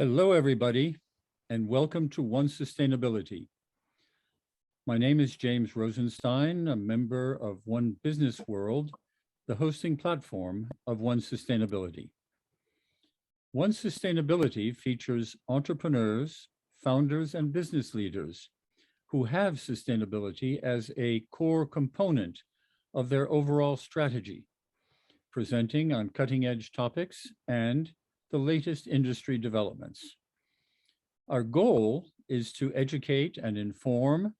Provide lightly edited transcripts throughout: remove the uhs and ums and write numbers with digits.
Hello, everybody, and welcome to One Sustainability. My name is James Rosenstein, a member of One Business World, the hosting platform of One Sustainability. One Sustainability features entrepreneurs, founders, and business leaders who have sustainability as a core component of their overall strategy, presenting on cutting-edge topics and the latest industry developments. Our goal is to educate and inform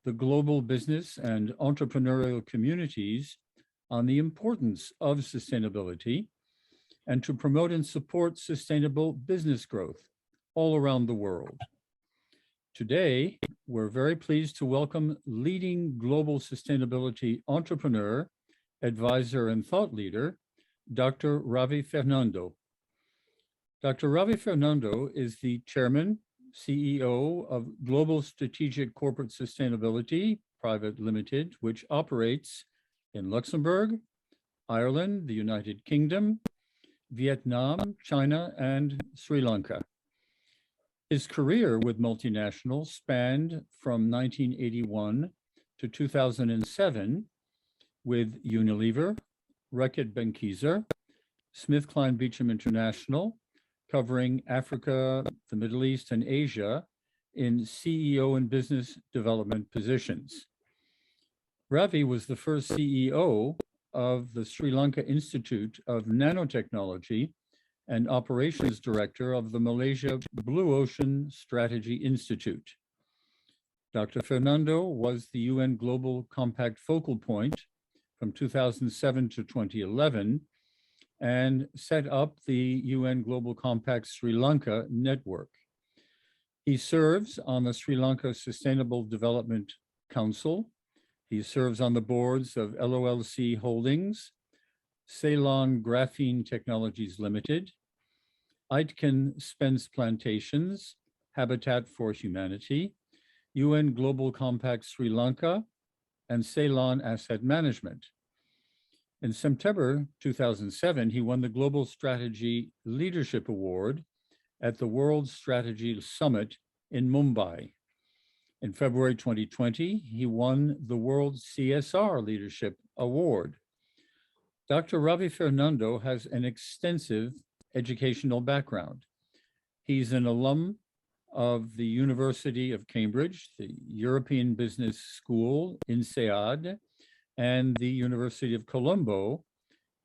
the global business and entrepreneurial communities on the importance of sustainability and to promote and support sustainable business growth all around the world. Today, we're very pleased to welcome leading global sustainability entrepreneur, advisor, and thought leader, Dr. Ravi Fernando. Dr. Ravi Fernando is the chairman, CEO of Global Strategic Corporate Sustainability Pvt.Ltd, which operates in Luxembourg, Ireland, the United Kingdom, Vietnam, China, and Sri Lanka. His career with multinationals spanned from 1981 to 2007 with Unilever, Reckitt Benckiser, Smithkline Beecham International, covering Africa, the Middle East, and Asia in CEO and business development positions. Ravi was the first CEO of the Sri Lanka Institute of Nanotechnology and operations director of the Malaysia Blue Ocean Strategy Institute. Dr. Fernando was the UN Global Compact focal point from 2007 to 2011 and set up the UN Global Compact Sri Lanka network. He serves on the Sri Lanka Sustainable Development Council. He serves on the boards of LOLC Holdings, Ceylon Graphene Technologies Limited, Aitken Spence Plantations, Habitat for Humanity, UN Global Compact Sri Lanka, and Ceylon Asset Management. In September 2007, he won the Global Strategy Leadership Award at the World Strategy Summit in Mumbai. In February 2020, he won the World CSR Leadership Award. Dr. Ravi Fernando has an extensive educational background. He's an alum of the University of Cambridge, the European Business School, INSEAD, and the University of Colombo,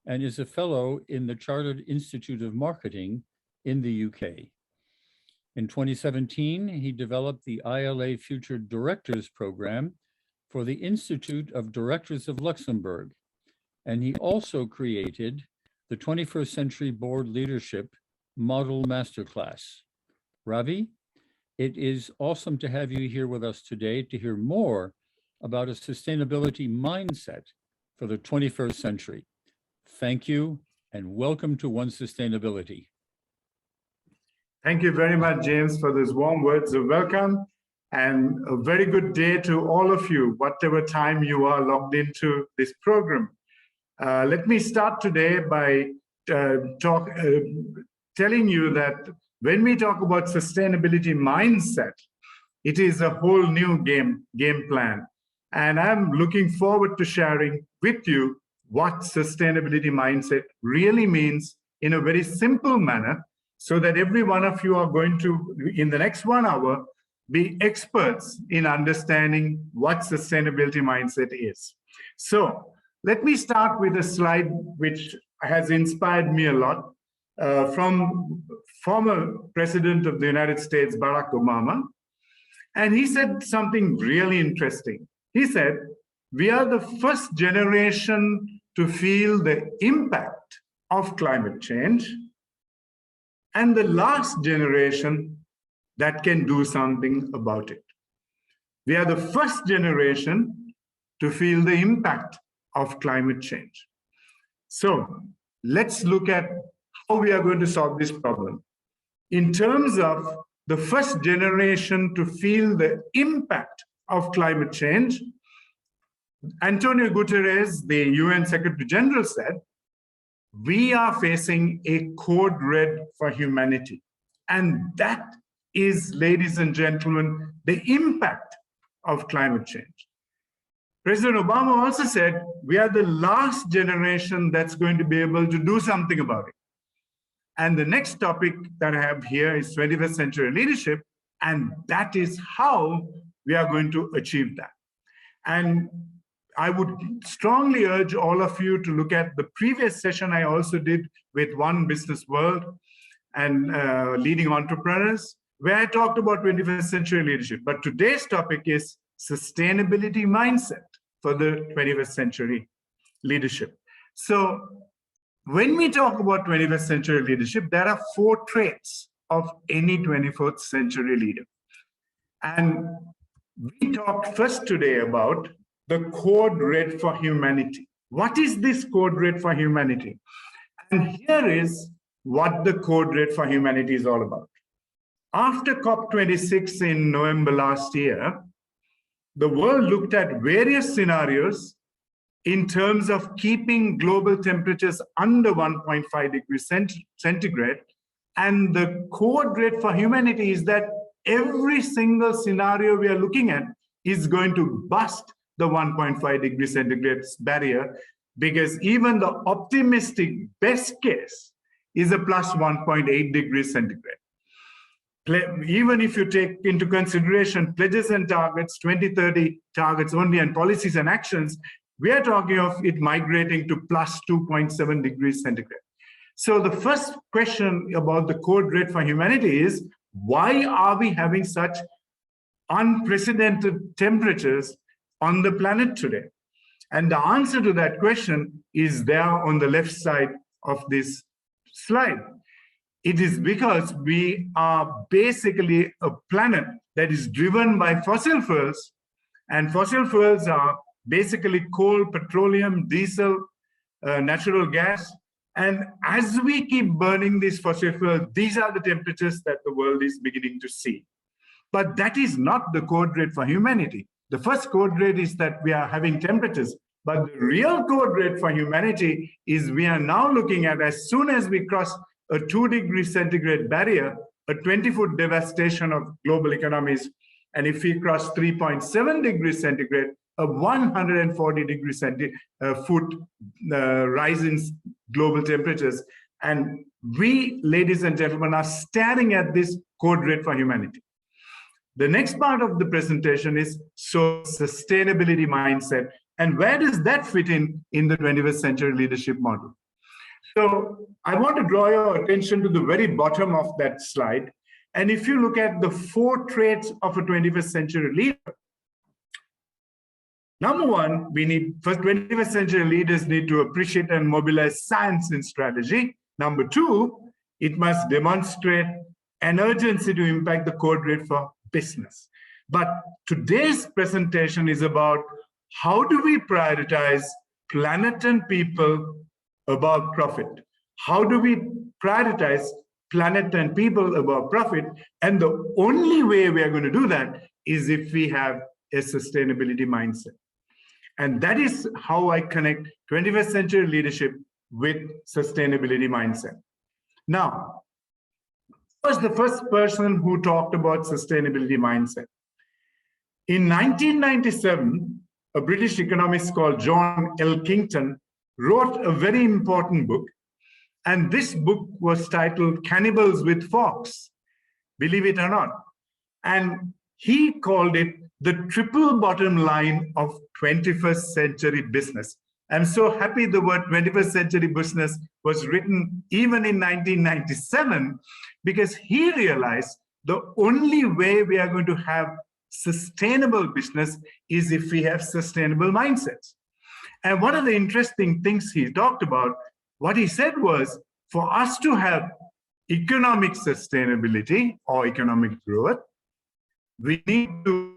and is a fellow in the Chartered Institute of Marketing in the UK. In 2017, he developed the ILA Future Directors Program for the Institute of Directors of Luxembourg, and he also created the 21st Century Board Leadership Model Masterclass. Ravi, it is awesome to have you here with us today to hear more about a sustainability mindset for the 21st century. Thank you and welcome to One Sustainability. Thank you very much, James, for those warm words of welcome, and a very good day to all of you, whatever time you are logged into this program. Let me start today by telling you that when we talk about sustainability mindset, it is a whole new game plan. And I'm looking forward to sharing with you what sustainability mindset really means in a very simple manner, so that every one of you are going to, in the next 1 hour, be experts in understanding what sustainability mindset is. So let me start with a slide which has inspired me a lot from former President of the United States, Barack Obama. And he said something really interesting. He said, we are the first generation to feel the impact of climate change and the last generation that can do something about it. We are the first generation to feel the impact of climate change. So let's look at how we are going to solve this problem. In terms of the first generation to feel the impact of climate change, Antonio Guterres, the UN Secretary General, said, we are facing a code red for humanity. And that is, ladies and gentlemen, the impact of climate change. President Obama also said, we are the last generation that's going to be able to do something about it. And the next topic that I have here is 21st century leadership, and that is how we are going to achieve that. And I would strongly urge all of you to look at the previous session I also did with One Business World and leading entrepreneurs, where I talked about 21st century leadership. But today's topic is sustainability mindset for the 21st century leadership. So when we talk about 21st century leadership, there are 4 traits of any 21st century leader. And we talked first today about the code red for humanity. What is this code red for humanity? And here is what the code red for humanity is all about. After COP26 in November last year, the world looked at various scenarios in terms of keeping global temperatures under 1.5 degrees centigrade. And the code red for humanity is that every single scenario we are looking at is going to bust the 1.5 degrees centigrade barrier, because even the optimistic best case is a plus 1.8 degrees centigrade. Even if you take into consideration pledges and targets, 2030 targets only, and policies and actions, we are talking of it migrating to plus 2.7 degrees centigrade. So the first question about the code red for humanity is, why are we having such unprecedented temperatures on the planet today? And the answer to that question is there on the left side of this slide. It is because we are basically a planet that is driven by fossil fuels, and fossil fuels are basically coal, petroleum, diesel, natural gas. And as we keep burning these fossil fuels, these are the temperatures that the world is beginning to see. But that is not the code red for humanity. The first code red is that we are having temperatures, but the real code red for humanity is we are now looking at, as soon as we cross a 2 degree centigrade barrier, a 20-foot devastation of global economies. And if we cross 3.7 degrees centigrade, a 140 degree foot rise in global temperatures. And we, ladies and gentlemen, are staring at this code red for humanity. The next part of the presentation is sustainability mindset. And where does that fit in the 21st century leadership model? So I want to draw your attention to the very bottom of that slide. And if you look at the 4 traits of a 21st century leader, number one, we need, first, 21st century leaders need to appreciate and mobilize science in strategy. Number 2, it must demonstrate an urgency to impact the code red for business. But today's presentation is about how do we prioritize planet and people above profit? How do we prioritize planet and people above profit? And the only way we are going to do that is if we have a sustainability mindset. And that is how I connect 21st century leadership with sustainability mindset. Now, who was the first person who talked about sustainability mindset? In 1997, a British economist called John Elkington wrote a very important book. And this book was titled Cannibals with Forks, believe it or not. And he called it the triple bottom line of 21st century business. I'm so happy the word 21st century business was written even in 1997, because he realized the only way we are going to have sustainable business is if we have sustainable mindsets. And one of the interesting things he talked about, what he said was, for us to have economic sustainability or economic growth, we need to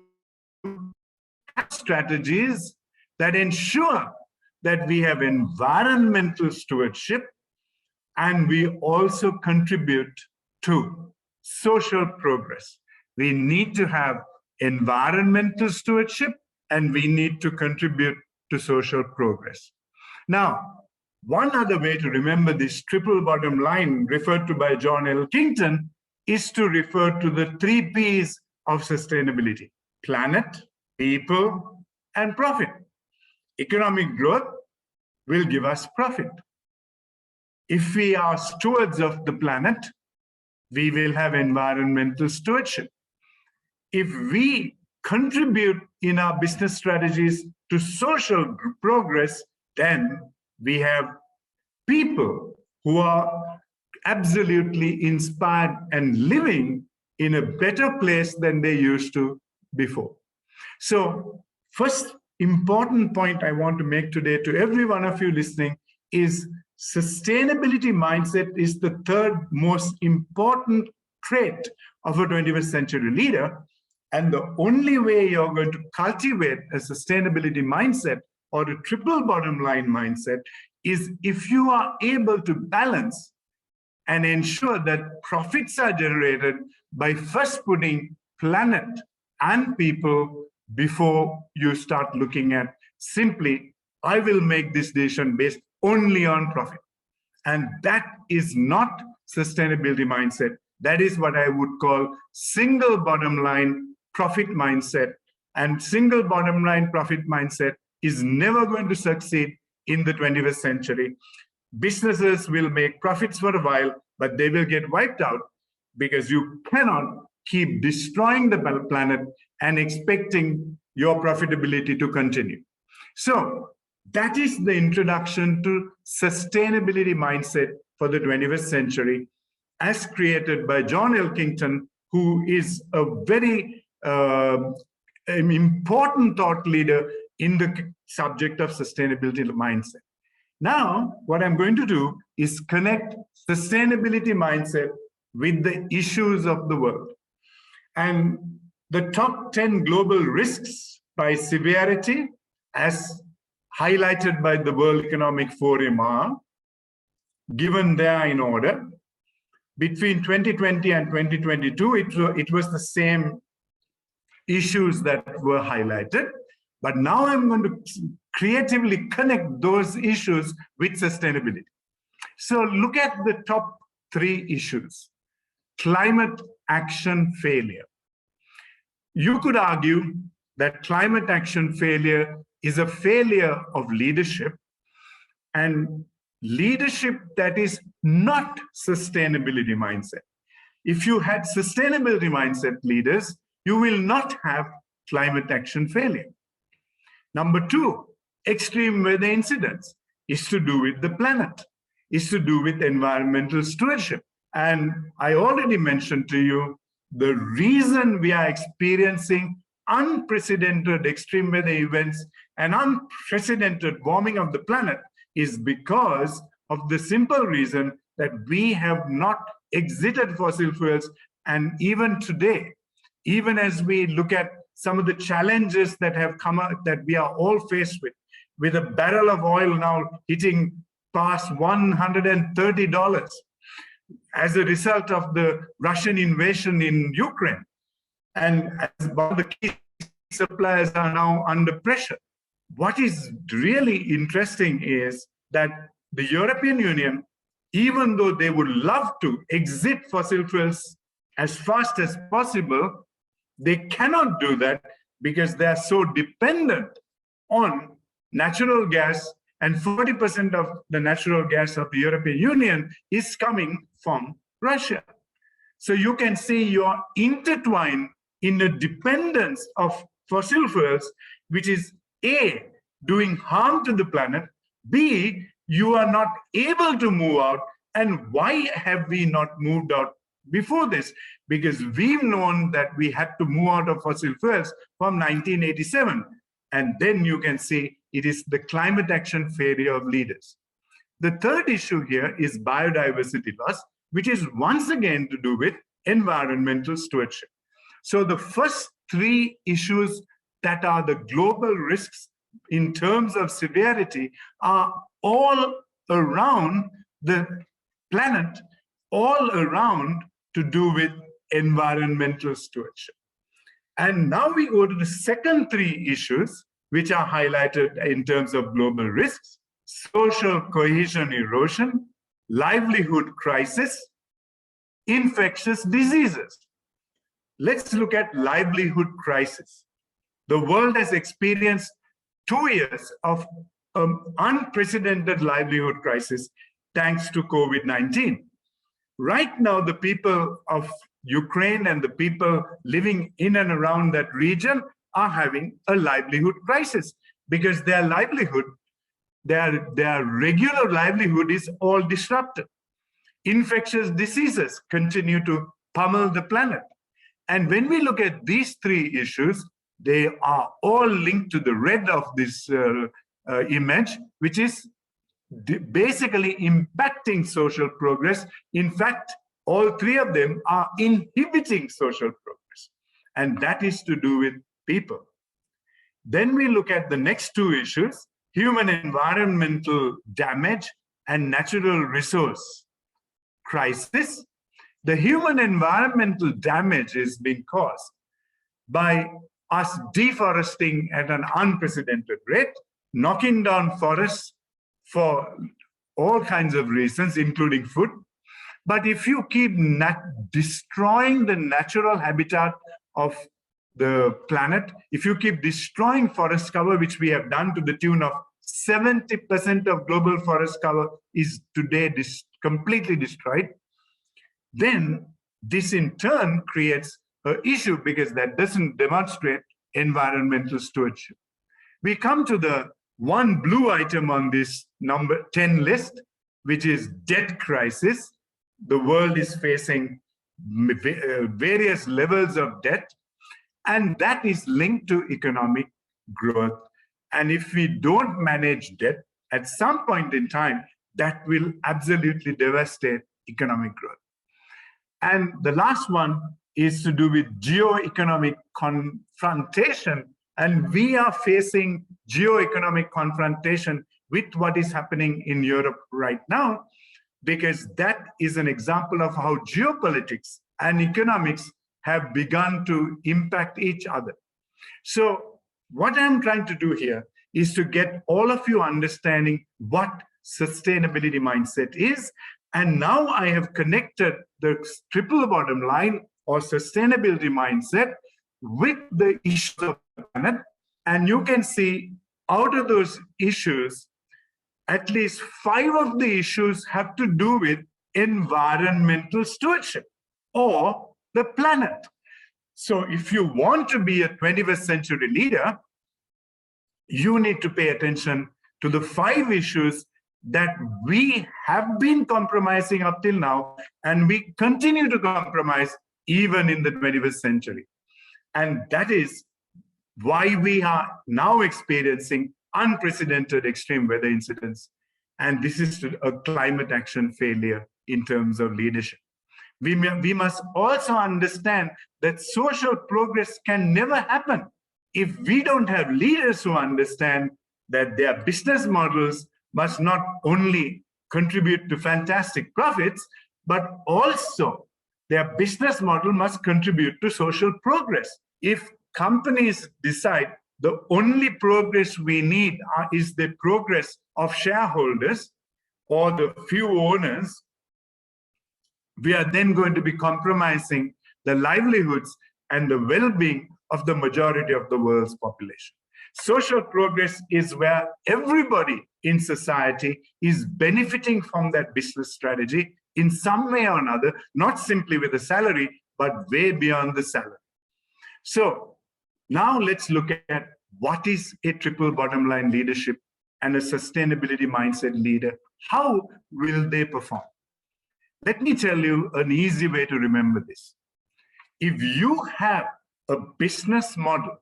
have strategies that ensure that we have environmental stewardship, and we also contribute to social progress. We need to have environmental stewardship, and we need to contribute to social progress. Now, one other way to remember this triple bottom line referred to by John Elkington is to refer to the 3 Ps of sustainability: planet, people, and profit. Economic growth will give us profit. If we are stewards of the planet, we will have environmental stewardship. If we contribute in our business strategies to social progress, then we have people who are absolutely inspired and living in a better place than they used to before. So, first important point I want to make today to every one of you listening is sustainability mindset is the third most important trait of a 21st century leader. And the only way you're going to cultivate a sustainability mindset or a triple bottom line mindset is if you are able to balance and ensure that profits are generated by first putting planet and people before you start looking at simply, I will make this decision based only on profit. And that is not sustainability mindset. That is what I would call single bottom line profit mindset. And single bottom line profit mindset is never going to succeed in the 21st century. Businesses will make profits for a while, but they will get wiped out because you cannot keep destroying the planet and expecting your profitability to continue. So that is the introduction to sustainability mindset for the 21st century as created by John Elkington, who is a very important thought leader in the subject of sustainability mindset. Now, what I'm going to do is connect sustainability mindset with the issues of the world. And the top 10 global risks by severity, as highlighted by the World Economic Forum, are given there in order. Between 2020 and 2022, it was the same issues that were highlighted. But now I'm going to creatively connect those issues with sustainability. So look at the top 3 issues. Climate action failure. You could argue that climate action failure is a failure of leadership, and leadership that is not sustainability mindset. If you had sustainability mindset leaders, you will not have climate action failure. Number 2, extreme weather incidents is to do with the planet, is to do with environmental stewardship. And I already mentioned to you the reason we are experiencing unprecedented extreme weather events and unprecedented warming of the planet is because of the simple reason that we have not exited fossil fuels. And even today, even as we look at some of the challenges that have come out that we are all faced with a barrel of oil now hitting past $130 as a result of the Russian invasion in Ukraine. And as one of the key suppliers are now under pressure. What is really interesting is that the European Union, even though they would love to exit fossil fuels as fast as possible, they cannot do that because they are so dependent on natural gas, and 40% of the natural gas of the European Union is coming from Russia. So you can see you're intertwined in the dependence of fossil fuels, which is A, doing harm to the planet, B, you are not able to move out. And why have we not moved out before this? Because we've known that we had to move out of fossil fuels from 1987. And then you can see it is the climate action failure of leaders. The third issue here is biodiversity loss, which is once again to do with environmental stewardship. So the first 3 issues that are the global risks in terms of severity are all around the planet, all around to do with environmental stewardship. And now we go to the second 3 issues, which are highlighted in terms of global risks: social cohesion erosion, livelihood crisis, infectious diseases. Let's look at livelihood crisis. The world has experienced 2 years of unprecedented livelihood crisis thanks to COVID-19. Right now, the people of Ukraine and the people living in and around that region are having a livelihood crisis because their livelihood, their regular livelihood is all disrupted. Infectious diseases continue to pummel the planet. And when we look at these 3 issues, they are all linked to the red of this image, which is basically impacting social progress. In fact, all 3 of them are inhibiting social progress. And that is to do with people. Then we look at the next 2 issues, human environmental damage and natural resource crisis. The human environmental damage is being caused by us deforesting at an unprecedented rate, knocking down forests for all kinds of reasons, including food. But if you keep destroying the natural habitat of the planet, if you keep destroying forest cover, which we have done to the tune of 70% of global forest cover is today completely destroyed, then this in turn creates an issue because that doesn't demonstrate environmental stewardship. We come to the one blue item on this number 10 list, which is debt crisis. The world is facing various levels of debt, and that is linked to economic growth. And if we don't manage debt, at some point in time, that will absolutely devastate economic growth. And the last one is to do with geo-economic confrontation. And we are facing geo-economic confrontation with what is happening in Europe right now, because that is an example of how geopolitics and economics have begun to impact each other. So what I'm trying to do here is to get all of you understanding what sustainability mindset is. And now I have connected the triple bottom line or sustainability mindset with the issues of the planet. And you can see out of those issues, at least 5 of the issues have to do with environmental stewardship or the planet. So if you want to be a 21st century leader, you need to pay attention to the 5 issues that we have been compromising up till now, and we continue to compromise even in the 21st century. And that is why we are now experiencing unprecedented extreme weather incidents. And this is a climate action failure in terms of leadership. We must also understand that social progress can never happen if we don't have leaders who understand that their business models must not only contribute to fantastic profits, but also their business model must contribute to social progress. If companies decide the only progress we need is the progress of shareholders or the few owners, we are then going to be compromising the livelihoods and the well-being of the majority of the world's population. Social progress is where everybody in society is benefiting from that business strategy in some way or another, not simply with a salary, but way beyond the salary. So now let's look at what is a triple bottom line leadership and a sustainability mindset leader. How will they perform? Let me tell you an easy way to remember this. If you have a business model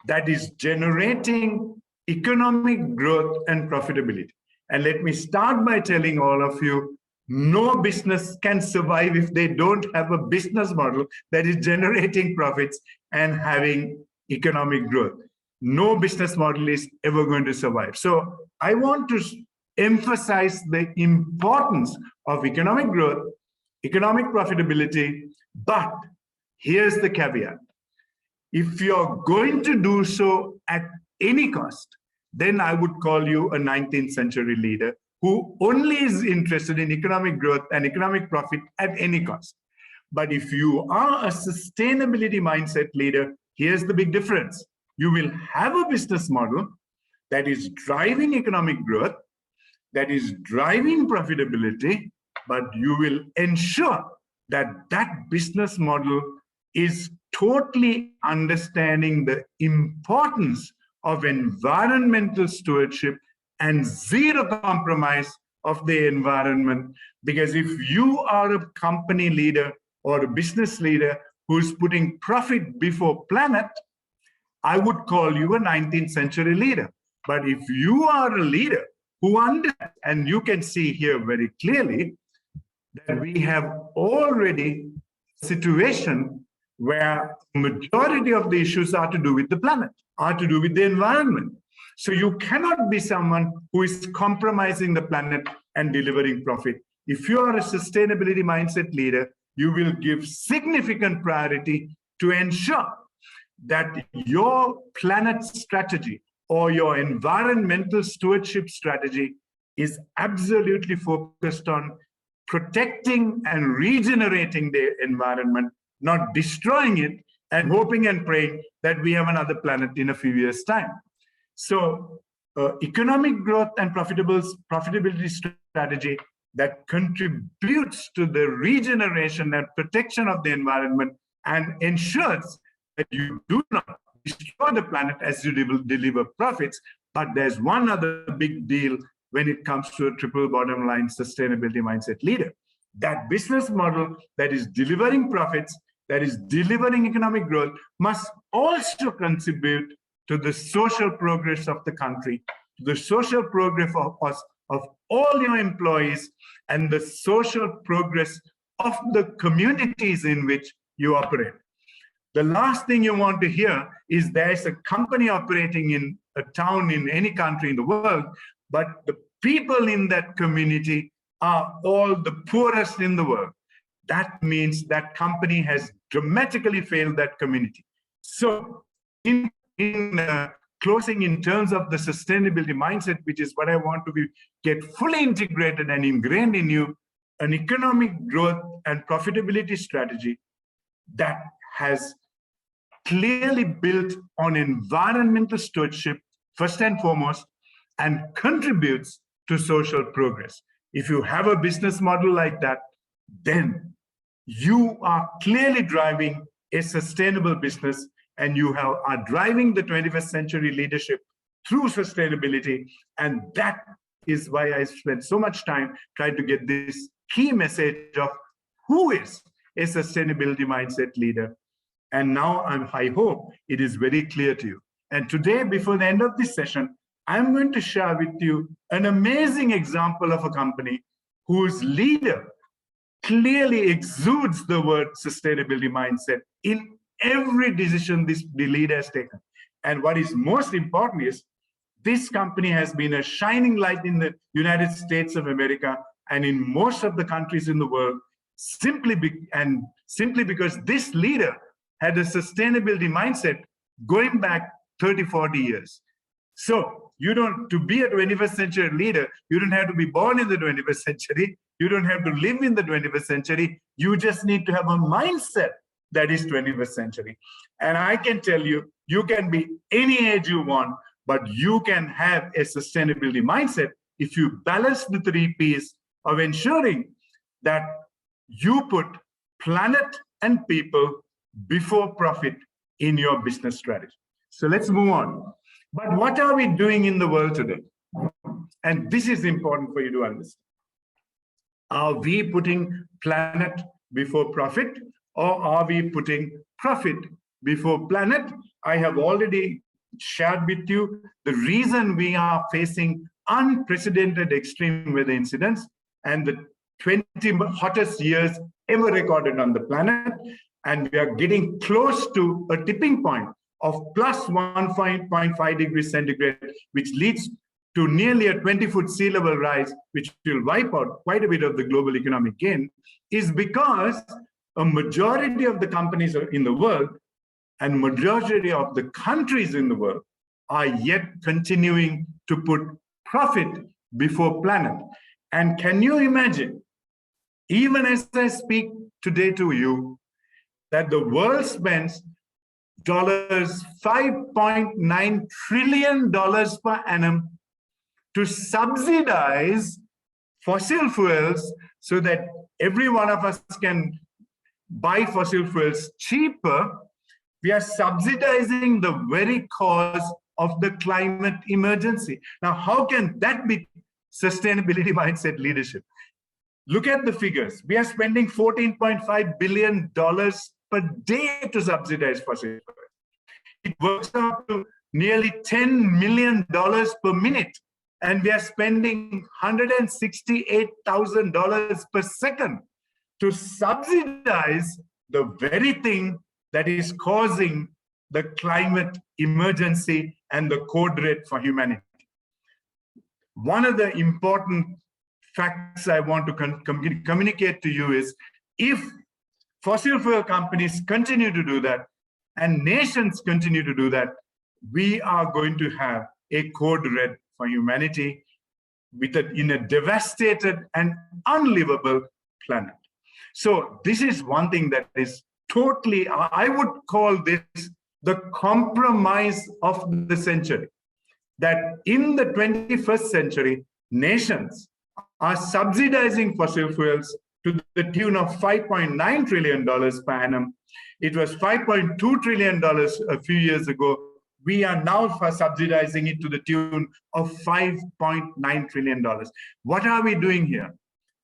that is generating economic growth and profitability, and let me start by telling all of you, no business can survive if they don't have a business model that is generating profits and having economic growth. No business model is ever going to survive. So I want to emphasize the importance of economic growth, economic profitability, but here's the caveat. If you're going to do so at any cost, then I would call you a 19th century leader who only is interested in economic growth and economic profit at any cost. But if you are a sustainability mindset leader, here's the big difference. You will have a business model that is driving economic growth, that is driving profitability, but you will ensure that that business model is totally understanding the importance of environmental stewardship and zero compromise of the environment. Because if you are a company leader or a business leader who's putting profit before planet, I would call you a 19th century leader. But if you are a leader who understands, and you can see here very clearly that we have already a situation where majority of the issues are to do with the planet, are to do with the environment. So you cannot be someone who is compromising the planet and delivering profit. If you are a sustainability mindset leader, you will give significant priority to ensure that your planet strategy or your environmental stewardship strategy is absolutely focused on protecting and regenerating the environment, not destroying it and hoping and praying that we have another planet in a few years' time. So economic growth and profitability strategy that contributes to the regeneration and protection of the environment and ensures that you do not destroy the planet as you deliver profits. But there's one other big deal when it comes to a triple bottom line sustainability mindset leader. That business model that is delivering profits, that is delivering economic growth, must also contribute to the social progress of the country, to the social progress of all your employees, and the social progress of the communities in which you operate. The last thing you want to hear is there's a company operating in a town in any country in the world, but the people in that community are all the poorest in the world. That means that company has dramatically failed that community. So in closing, in terms of the sustainability mindset, which is what I want to get fully integrated and ingrained in you, an economic growth and profitability strategy that has clearly built on environmental stewardship, first and foremost, and contributes to social progress. If you have a business model like that, then you are clearly driving a sustainable business, and you are driving the 21st century leadership through sustainability. And that is why I spent so much time trying to get this key message of who is a sustainability mindset leader. And now I hope it is very clear to you. And today, before the end of this session, I'm going to share with you an amazing example of a company whose leader clearly exudes the word sustainability mindset in every decision the leader has taken. And what is most important is this company has been a shining light in the United States of America and in most of the countries in the world, simply because this leader had a sustainability mindset going back 30, 40 years. So to be a 21st century leader, you don't have to be born in the 21st century. You don't have to live in the 21st century. You just need to have a mindset that is 21st century. And I can tell you, you can be any age you want, but you can have a sustainability mindset if you balance the 3 Ps of ensuring that you put planet and people before profit in your business strategy. So let's move on. But what are we doing in the world today? And this is important for you to understand. Are we putting planet before profit, or are we putting profit before planet? I have already shared with you the reason we are facing unprecedented extreme weather incidents and the 20 hottest years ever recorded on the planet. And we are getting close to a tipping point of plus 1.5 degrees centigrade, which leads to nearly a 20-foot sea level rise, which will wipe out quite a bit of the global economic gain, is because a majority of the companies in the world and majority of the countries in the world are yet continuing to put profit before planet. And can you imagine, even as I speak today to you, that the world spends $5.9 trillion per annum to subsidize fossil fuels so that every one of us can buy fossil fuels cheaper. We are subsidizing the very cause of the climate emergency. Now, how can that be sustainability mindset leadership? Look at the figures. We are spending $14.5 billion per day to subsidize fossil fuels. It works out to nearly $10 million per minute. And we are spending $168,000 per second to subsidize the very thing that is causing the climate emergency and the code red for humanity. One of the important facts I want to communicate to you is, if fossil fuel companies continue to do that and nations continue to do that, we are going to have a code red for humanity in a devastated and unlivable planet. So this is one thing that is totally, I would call this the compromise of the century. That in the 21st century, nations are subsidizing fossil fuels to the tune of $5.9 trillion per annum. It was $5.2 trillion a few years ago. We are now subsidizing it to the tune of $5.9 trillion. What are we doing here?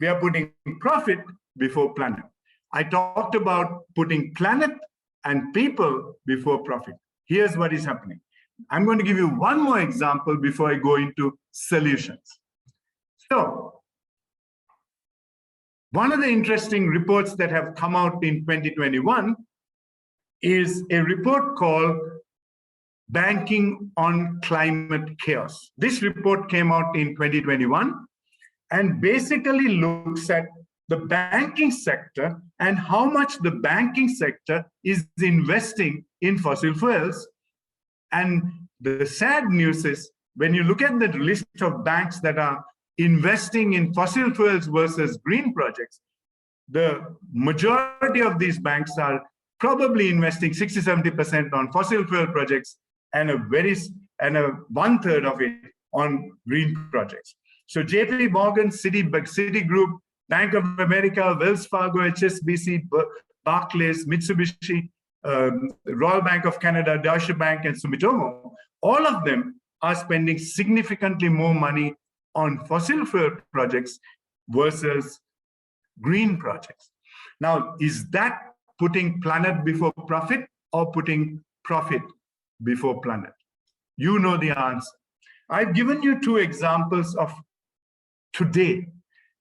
We are putting profit before planet. I talked about putting planet and people before profit. Here's what is happening. I'm going to give you one more example before I go into solutions. So, one of the interesting reports that have come out in 2021 is a report called Banking on Climate Chaos. This report came out in 2021 and basically looks at the banking sector and how much the banking sector is investing in fossil fuels. And the sad news is, when you look at the list of banks that are investing in fossil fuels versus green projects, the majority of these banks are probably investing 60–70% on fossil fuel projects and a 1/3 of it on green projects. So JP Morgan, Citigroup, Bank of America, Wells Fargo, HSBC, Barclays, Mitsubishi, Royal Bank of Canada, Deutsche Bank, and Sumitomo, all of them are spending significantly more money on fossil fuel projects versus green projects. Now, is that putting planet before profit or putting profit before planet? You know the answer. I've given you two examples of today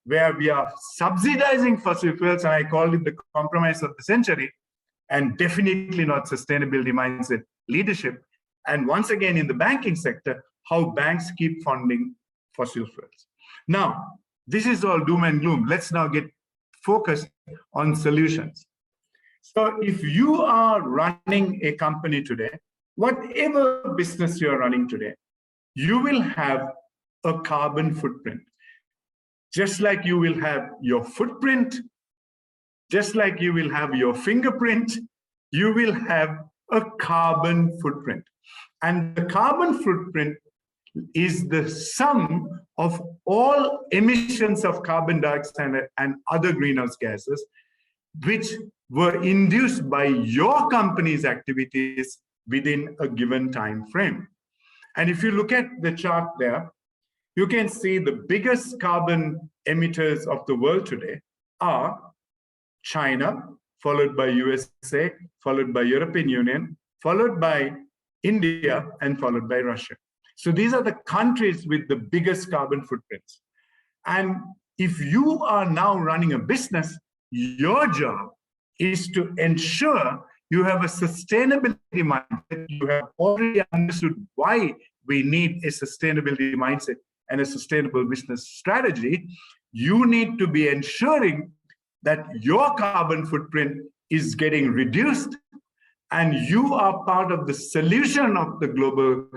where we are subsidizing fossil fuels, and I call it the compromise of the century, and definitely not sustainability mindset leadership. And once again, in the banking sector, how banks keep funding fossil fuels. Now, this is all doom and gloom. Let's now get focused on solutions. So if you are running a company today, whatever business you're running today, you will have a carbon footprint. Just like you will have your footprint, just like you will have your fingerprint, you will have a carbon footprint. And the carbon footprint is the sum of all emissions of carbon dioxide and other greenhouse gases, which were induced by your company's activities within a given time frame. And if you look at the chart there, you can see the biggest carbon emitters of the world today are China, followed by USA, followed by European Union, followed by India, and followed by Russia. So these are the countries with the biggest carbon footprints. And if you are now running a business, your job is to ensure you have a sustainability mindset. You have already understood why we need a sustainability mindset and a sustainable business strategy. You need to be ensuring that your carbon footprint is getting reduced, and you are part of the solution of the global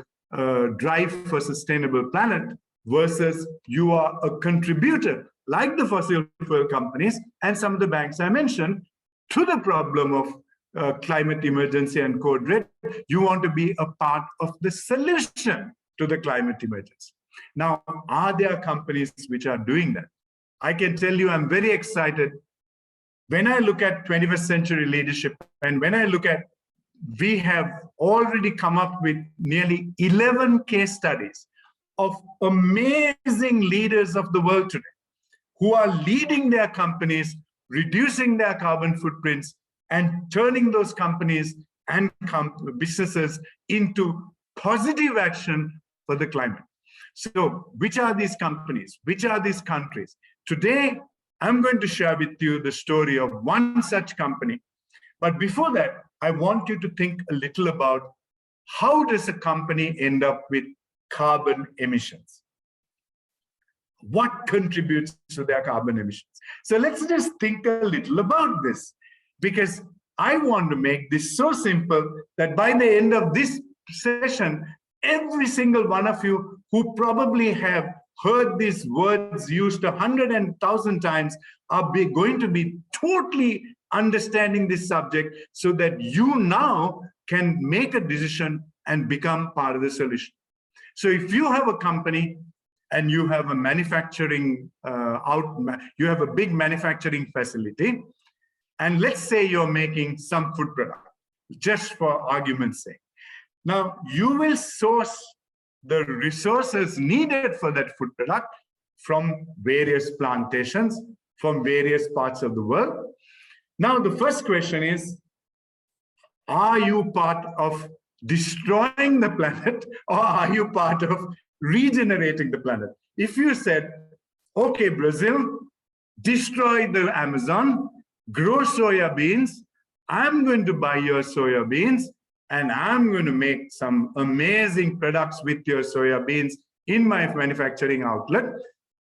drive for sustainable planet, versus you are a contributor, like the fossil fuel companies and some of the banks I mentioned, to the problem of climate emergency and code red. You want to be a part of the solution to the climate emergency. Now, are there companies which are doing that? I can tell you I'm very excited. When I look at 21st century leadership, and when I look at, we have already come up with nearly 11 case studies of amazing leaders of the world today who are leading their companies, reducing their carbon footprints, and turning those companies and businesses into positive action for the climate. So which are these companies? Which are these countries? Today, I'm going to share with you the story of one such company. But before that, I want you to think a little about how does a company end up with carbon emissions? What contributes to their carbon emissions? So let's just think a little about this, because I want to make this so simple that by the end of this session, every single one of you who probably have heard these words used 100 and 1,000 times are going to be totally understanding this subject, so that you now can make a decision and become part of the solution. So if you have a company and you have a manufacturing you have a big manufacturing facility, and let's say you're making some food product, just for argument's sake. Now, you will source the resources needed for that food product from various plantations, from various parts of the world. Now, the first question is, are you part of destroying the planet, or are you part of regenerating the planet? If you said, okay, Brazil, destroy the Amazon, grow soya beans, I'm going to buy your soya beans, and I'm going to make some amazing products with your soya beans in my manufacturing outlet,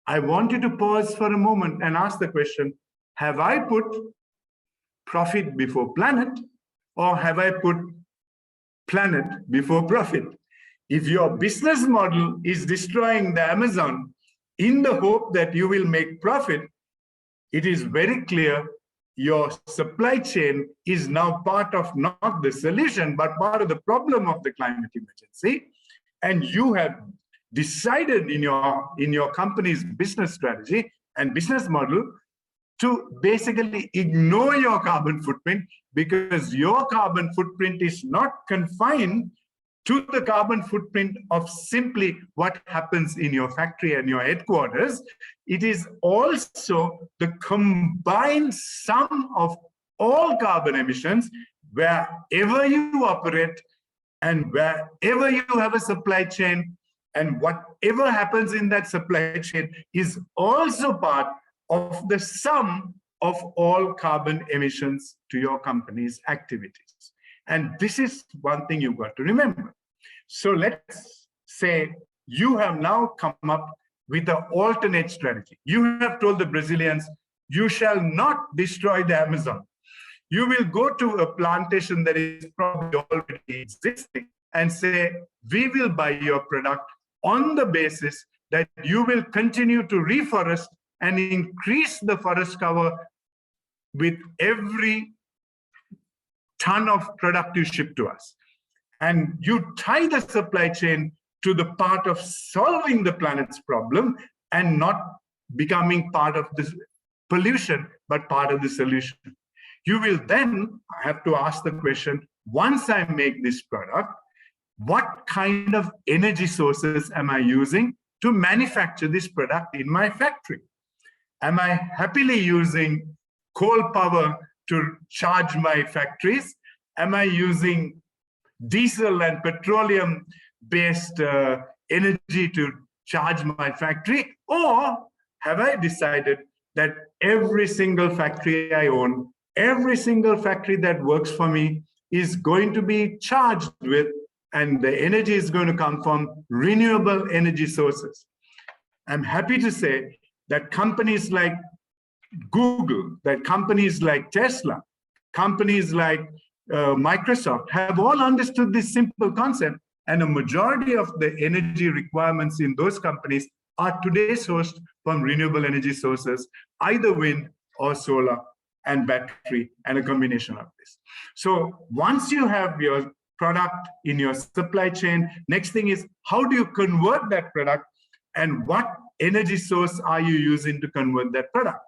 I want you to pause for a moment and ask the question, have I put profit before planet, or have I put planet before profit? If your business model is destroying the Amazon in the hope that you will make profit, it is very clear your supply chain is now part of not the solution, but part of the problem of the climate emergency. And you have decided in your company's business strategy and business model to basically ignore your carbon footprint, because your carbon footprint is not confined to the carbon footprint of simply what happens in your factory and your headquarters. It is also the combined sum of all carbon emissions wherever you operate and wherever you have a supply chain, and whatever happens in that supply chain is also part of the sum of all carbon emissions to your company's activities. And this is one thing you've got to remember. So let's say you have now come up with an alternate strategy. You have told the Brazilians, you shall not destroy the Amazon. You will go to a plantation that is probably already existing and say, we will buy your product on the basis that you will continue to reforest and increase the forest cover with every ton of product you ship to us. And you tie the supply chain to the part of solving the planet's problem and not becoming part of this pollution, but part of the solution. You will then have to ask the question, once I make this product, what kind of energy sources am I using to manufacture this product in my factory? Am I happily using coal power to charge my factories? Am I using diesel and petroleum-based energy to charge my factory? Or have I decided that every single factory I own, every single factory that works for me is going to be charged with, and the energy is going to come from renewable energy sources? I'm happy to say that companies like Google, that companies like Tesla, companies like Microsoft have all understood this simple concept, and a majority of the energy requirements in those companies are today sourced from renewable energy sources, either wind or solar and battery, and a combination of this. So once you have your product in your supply chain, next thing is, how do you convert that product, and what energy source are you using to convert that product?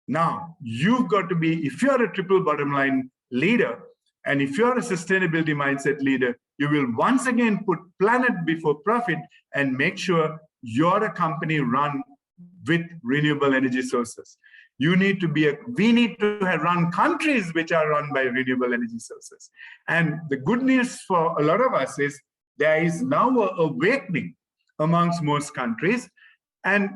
Now, you've got to be, if you're a triple bottom line leader, and if you're a sustainability mindset leader, you will once again put planet before profit and make sure you're a company run with renewable energy sources. We need to run countries which are run by renewable energy sources. And the good news for a lot of us is there is now an awakening amongst most countries. And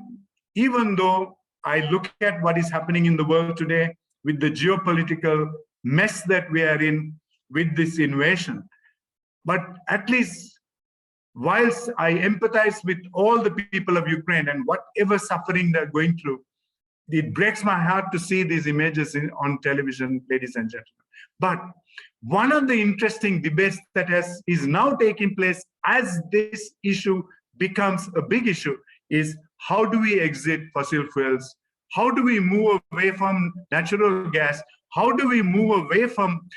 even though I look at what is happening in the world today with the geopolitical mess that we are in with this invasion, but at least whilst I empathize with all the people of Ukraine and whatever suffering they're going through, it breaks my heart to see these images on television, ladies and gentlemen. But one of the interesting debates that is now taking place as this issue becomes a big issue is, how do we exit fossil fuels? How do we move away from natural gas? How do we move away from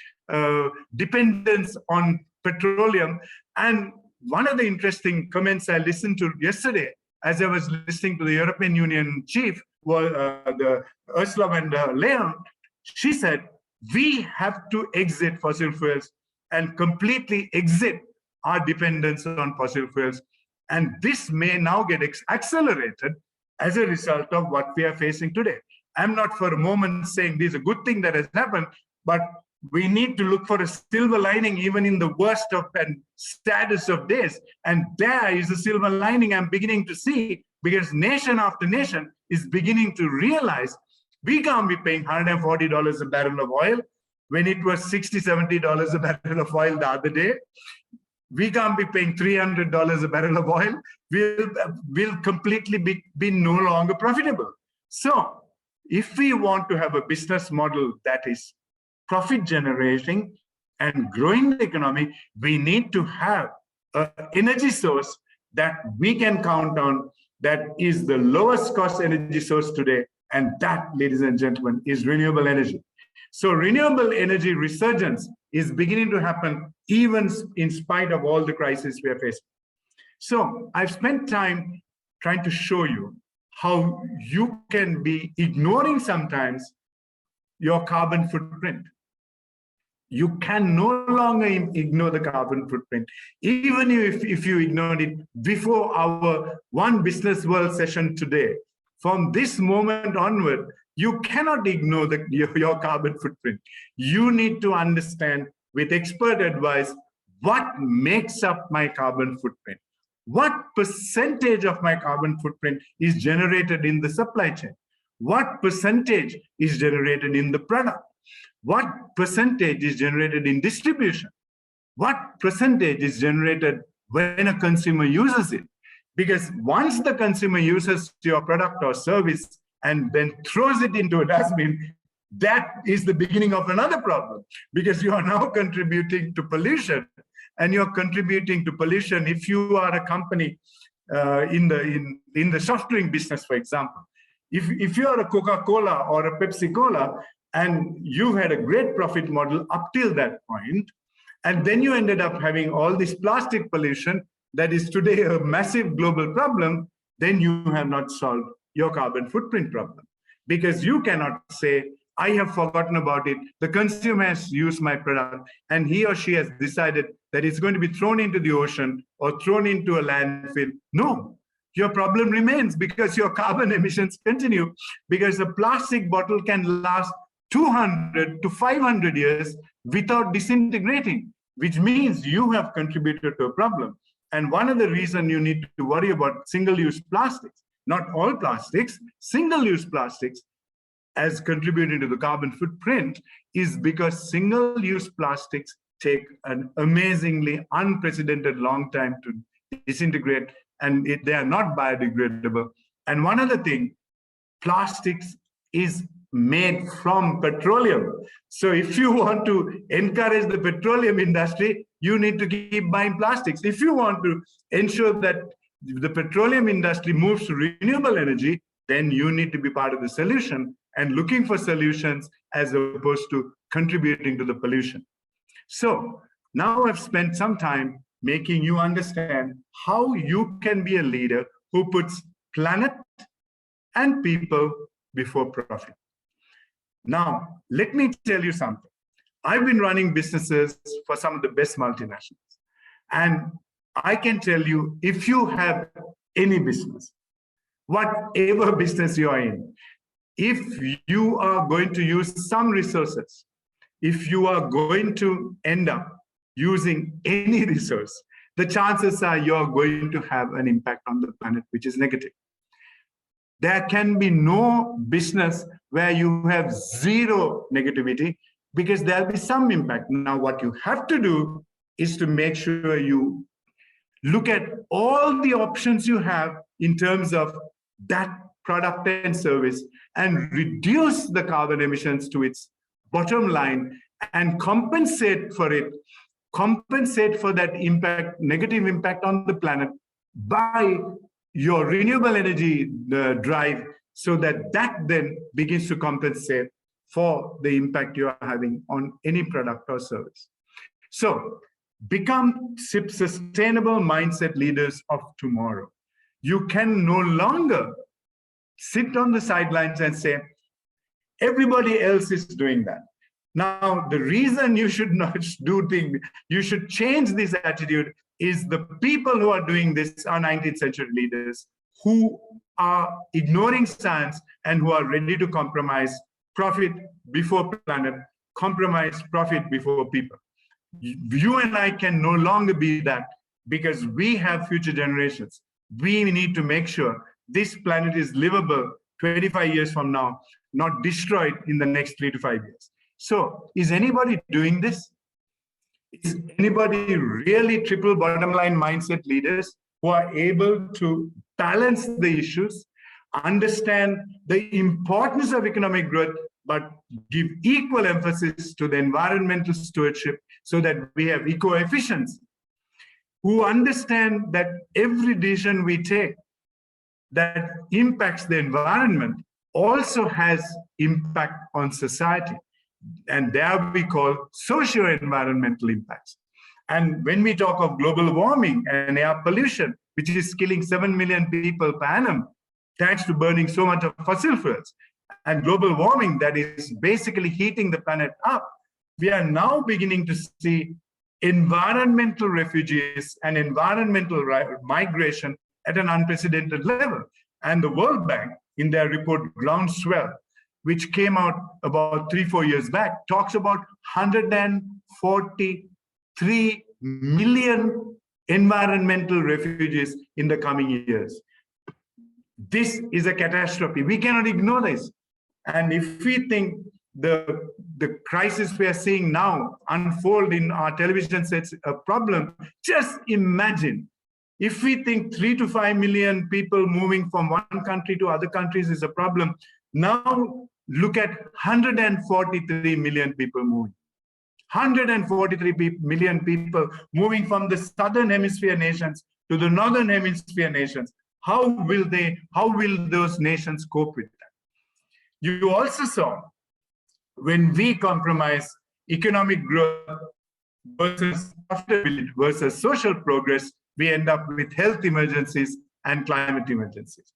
dependence on petroleum? And one of the interesting comments I listened to yesterday, as I was listening to the European Union chief, the Ursula von der Leyen, she said, we have to exit fossil fuels and completely exit our dependence on fossil fuels. And this may now get accelerated as a result of what we are facing today. I'm not for a moment saying this is a good thing that has happened, but we need to look for a silver lining even in the worst of and saddest of days. And there is a silver lining I'm beginning to see, because nation after nation is beginning to realize we can't be paying $140 a barrel of oil when it was $60, $70 a barrel of oil the other day. We can't be paying $300 a barrel of oil. We'll completely be no longer profitable. So if we want to have a business model that is profit generating and growing the economy, we need to have an energy source that we can count on, that is the lowest cost energy source today. And that, ladies and gentlemen, is renewable energy. So renewable energy resurgence is beginning to happen even in spite of all the crises we are facing. So I've spent time trying to show you how you can be ignoring sometimes your carbon footprint. You can no longer ignore the carbon footprint. Even if you ignored it before our One Business World session today, from this moment onward, you cannot ignore your carbon footprint. You need to understand with expert advice what makes up my carbon footprint. What percentage of my carbon footprint is generated in the supply chain? What percentage is generated in the product? What percentage is generated in distribution? What percentage is generated when a consumer uses it? Because once the consumer uses your product or service and then throws it into a dustbin, that is the beginning of another problem, because you are now contributing to pollution. And you're contributing to pollution if you are a company in the soft drink business, for example. If you are a Coca-Cola or a Pepsi-Cola, and you had a great profit model up till that point, and then you ended up having all this plastic pollution that is today a massive global problem, then you have not solved your carbon footprint problem. Because you cannot say, I have forgotten about it, the consumer has used my product, and he or she has decided that it's going to be thrown into the ocean or thrown into a landfill. No, your problem remains, because your carbon emissions continue, because a plastic bottle can last 200 to 500 years without disintegrating, which means you have contributed to a problem. And one of the reasons you need to worry about single-use plastics, not all plastics, single-use plastics, as contributing to the carbon footprint, is because single-use plastics take an amazingly unprecedented long time to disintegrate, and they are not biodegradable. And one other thing, plastics is made from petroleum. So if you want to encourage the petroleum industry, you need to keep buying plastics. If you want to ensure that the petroleum industry moves to renewable energy, then you need to be part of the solution and looking for solutions as opposed to contributing to the pollution. So now I've spent some time making you understand how you can be a leader who puts planet and people before profit. Now, let me tell you something. I've been running businesses for some of the best multinationals. And I can tell you, if you have any business, whatever business you are in, if you are going to use some resources, if you are going to end up using any resource, the chances are you're going to have an impact on the planet, which is negative. There can be no business where you have zero negativity, because there'll be some impact. Now, what you have to do is to make sure you look at all the options you have in terms of that product and service and reduce the carbon emissions to its bottom line and compensate for it, compensate for that impact, negative impact on the planet by your renewable energy drive, so that that then begins to compensate for the impact you are having on any product or service. So become sustainable mindset leaders of tomorrow. You can no longer sit on the sidelines and say, everybody else is doing that. Now, the reason you should not do things, you should change this attitude, is the people who are doing this are 19th century leaders who are ignoring science and who are ready to compromise profit before planet, compromise profit before people. You and I can no longer be that, because we have future generations. We need to make sure this planet is livable 25 years from now, not destroyed in the next 3 to 5 years. So is anybody doing this? Is anybody really triple bottom line mindset leaders who are able to balance the issues, understand the importance of economic growth, but give equal emphasis to the environmental stewardship so that we have eco-efficiency, who understand that every decision we take that impacts the environment also has impact on society. And there we call socio-environmental impacts. And when we talk of global warming and air pollution, which is killing 7 million people per annum, thanks to burning so much of fossil fuels, and global warming that is basically heating the planet up, we are now beginning to see environmental refugees and environmental migration at an unprecedented level. And the World Bank, in their report Groundswell, which came out about 3-4 years back, talks about 143 million environmental refugees in the coming years. This is a catastrophe. We cannot ignore this. And if we think the crisis we are seeing now unfold in our television sets a problem, just imagine if we think 3 to 5 million people moving from one country to other countries is a problem. Now look at 143 million people moving. 143 million people moving from the southern hemisphere nations to the northern hemisphere nations. How will those nations cope with that? You also saw when we compromise economic growth versus profitability versus social progress, we end up with health emergencies and climate emergencies.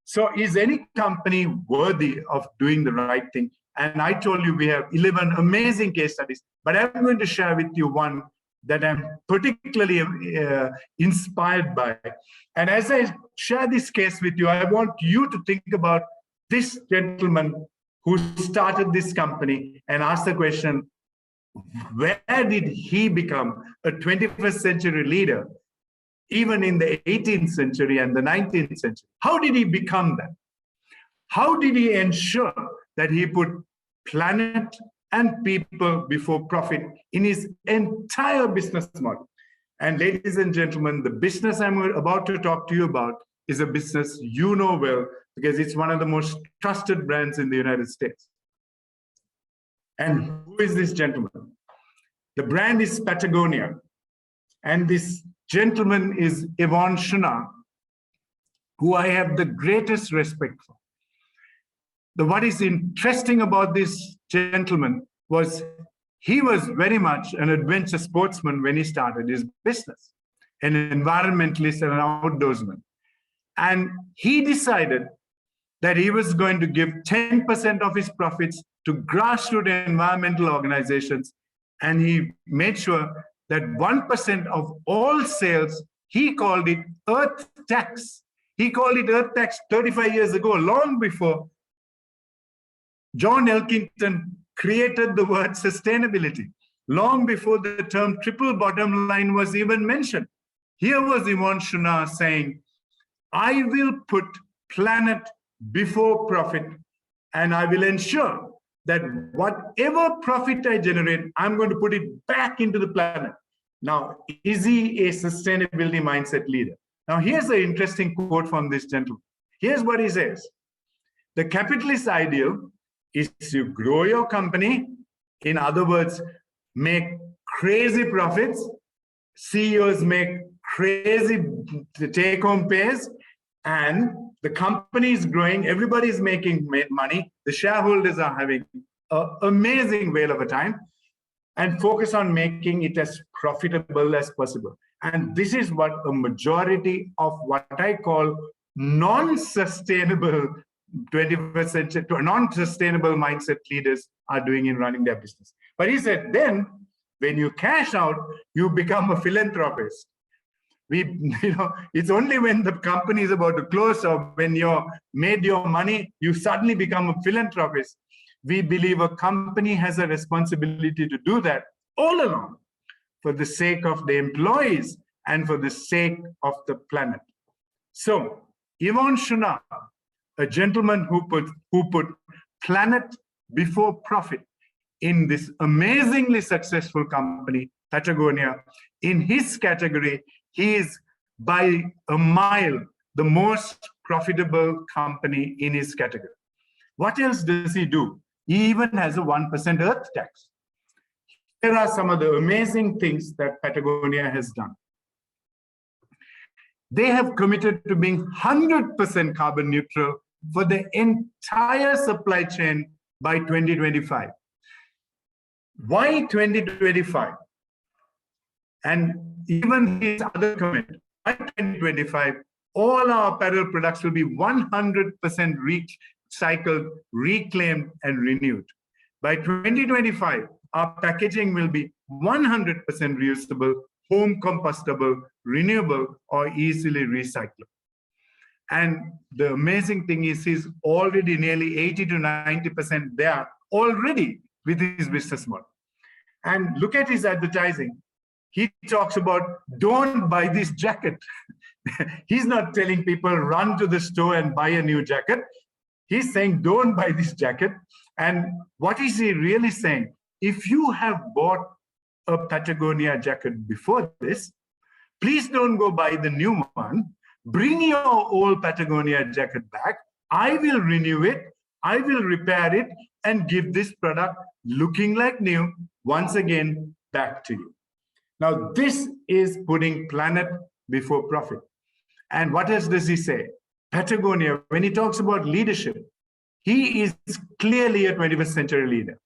So is any company worthy of doing the right thing? And I told you we have 11 amazing case studies, but I'm going to share with you one that I'm particularly inspired by. And as I share this case with you, I want you to think about this gentleman who started this company and ask the question, where did he become a 21st century leader, even in the 18th century and the 19th century? How did he become that? How did he ensure that he put planet and people before profit in his entire business model? And ladies and gentlemen, the business I'm about to talk to you about is a business you know well, because it's one of the most trusted brands in the United States. And who is this gentleman? The brand is Patagonia. And this gentleman is Yvon Chouinard, who I have the greatest respect for. What is interesting about this gentleman was he was very much an adventure sportsman when he started his business, an environmentalist and an outdoorsman. And he decided that he was going to give 10% of his profits to grassroots environmental organizations. And he made sure that 1% of all sales, he called it earth tax. He called it earth tax 35 years ago, long before John Elkington created the word sustainability, long before the term triple bottom line was even mentioned. Here was Yvonne Chouinard saying, I will put planet before profit, and I will ensure that whatever profit I generate, I'm going to put it back into the planet. Now, is he a sustainability mindset leader? Now, here's an interesting quote from this gentleman. Here's what he says. The capitalist ideal is to grow your company. In other words, make crazy profits. CEOs make crazy take-home pays, and the company is growing. Everybody's making money. The shareholders are having an amazing whale of a time, and focus on making it as profitable as possible. And this is what a majority of what I call non-sustainable 21st century, non-sustainable mindset leaders are doing in running their business. But he said, then when you cash out, you become a philanthropist. It's only when the company is about to close or when you're made your money, you suddenly become a philanthropist. We believe a company has a responsibility to do that all along for the sake of the employees and for the sake of the planet. So Yvonne Chouinard, a gentleman who put planet before profit in this amazingly successful company, Patagonia, in his category, he is by a mile the most profitable company in his category. What else does he do? He even has a 1% earth tax. Here are some of the amazing things that Patagonia has done. They have committed to being 100% carbon neutral for the entire supply chain by 2025. Why 2025? And even his other comment, by 2025, all our apparel products will be 100% recycled, reclaimed, and renewed. By 2025, our packaging will be 100% reusable, home compostable, renewable, or easily recyclable. And the amazing thing is he's already nearly 80 to 90% there already with his business model. And look at his advertising. He talks about, don't buy this jacket. He's not telling people run to the store and buy a new jacket. He's saying, don't buy this jacket. And what is he really saying? If you have bought a Patagonia jacket before this, please don't go buy the new one. Bring your old Patagonia jacket back. I will renew it. I will repair it and give this product looking like new once again back to you. Now, this is putting planet before profit. And what else does he say? Patagonia, when he talks about leadership, he is clearly a 21st century leader.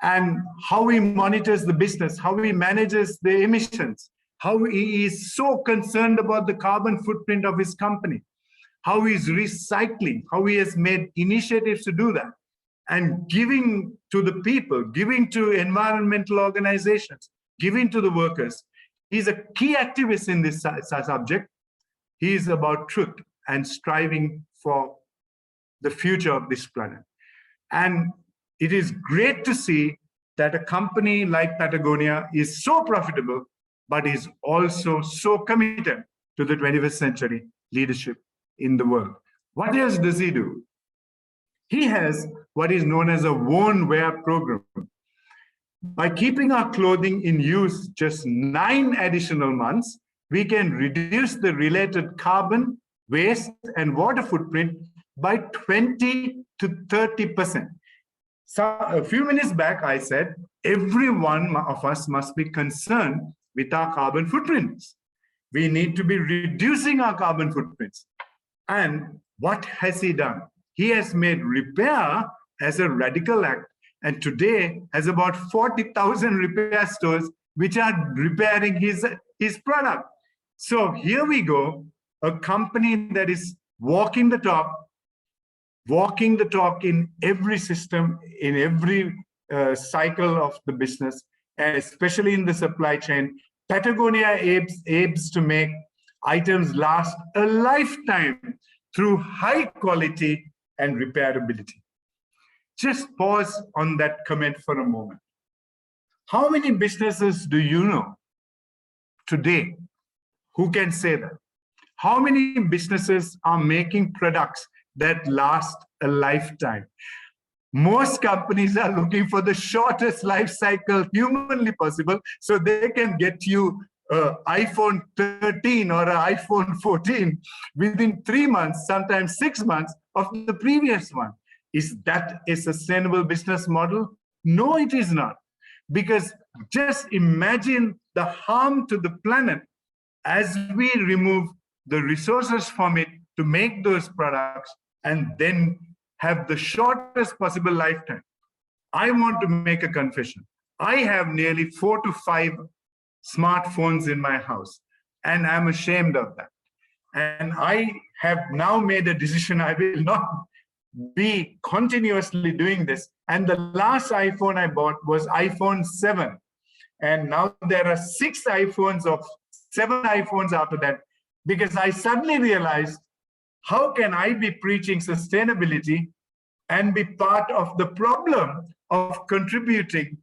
And how he monitors the business, how he manages the emissions, how he is so concerned about the carbon footprint of his company, how he's recycling, how he has made initiatives to do that, and giving to the people, giving to environmental organizations, giving to the workers. He's a key activist in this subject. He is about truth and striving for the future of this planet. And it is great to see that a company like Patagonia is so profitable, but is also so committed to the 21st century leadership in the world. What else does he do? He has what is known as a worn wear program. By keeping our clothing in use just 9 additional months, we can reduce the related carbon, waste, and water footprint by 20 to 30%. So a few minutes back, I said, every one of us must be concerned with our carbon footprints. We need to be reducing our carbon footprints. And what has he done? He has made repair as a radical act, and today has about 40,000 repair stores which are repairing his product. So here we go, a company that is walking the talk in every system, in every cycle of the business, and especially in the supply chain. Patagonia aims to make items last a lifetime through high quality and repairability. Just pause on that comment for a moment. How many businesses do you know today who can say that? How many businesses are making products that last a lifetime? Most companies are looking for the shortest life cycle humanly possible so they can get you an iPhone 13 or an iPhone 14 within 3 months, sometimes 6 months of the previous one. Is that a sustainable business model? No, it is not. Because just imagine the harm to the planet as we remove the resources from it to make those products and then have the shortest possible lifetime. I want to make a confession. I have nearly 4 to 5 smartphones in my house, and I'm ashamed of that. And I have now made a decision I will not be continuously doing this. And the last iPhone I bought was iPhone 7. And now there are 6 iPhones of 7 iPhones after that, because I suddenly realized, how can I be preaching sustainability and be part of the problem of contributing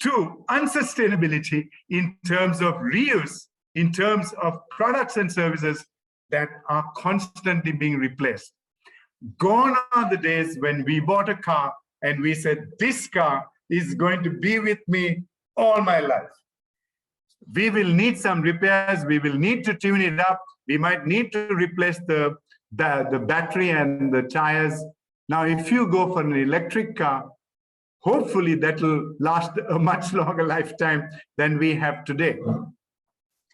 to unsustainability in terms of reuse, in terms of products and services that are constantly being replaced? Gone are the days when we bought a car and we said, this car is going to be with me all my life. We will need some repairs. We will need to tune it up. We might need to replace the battery and the tires. Now, if you go for an electric car, hopefully that will last a much longer lifetime than we have today.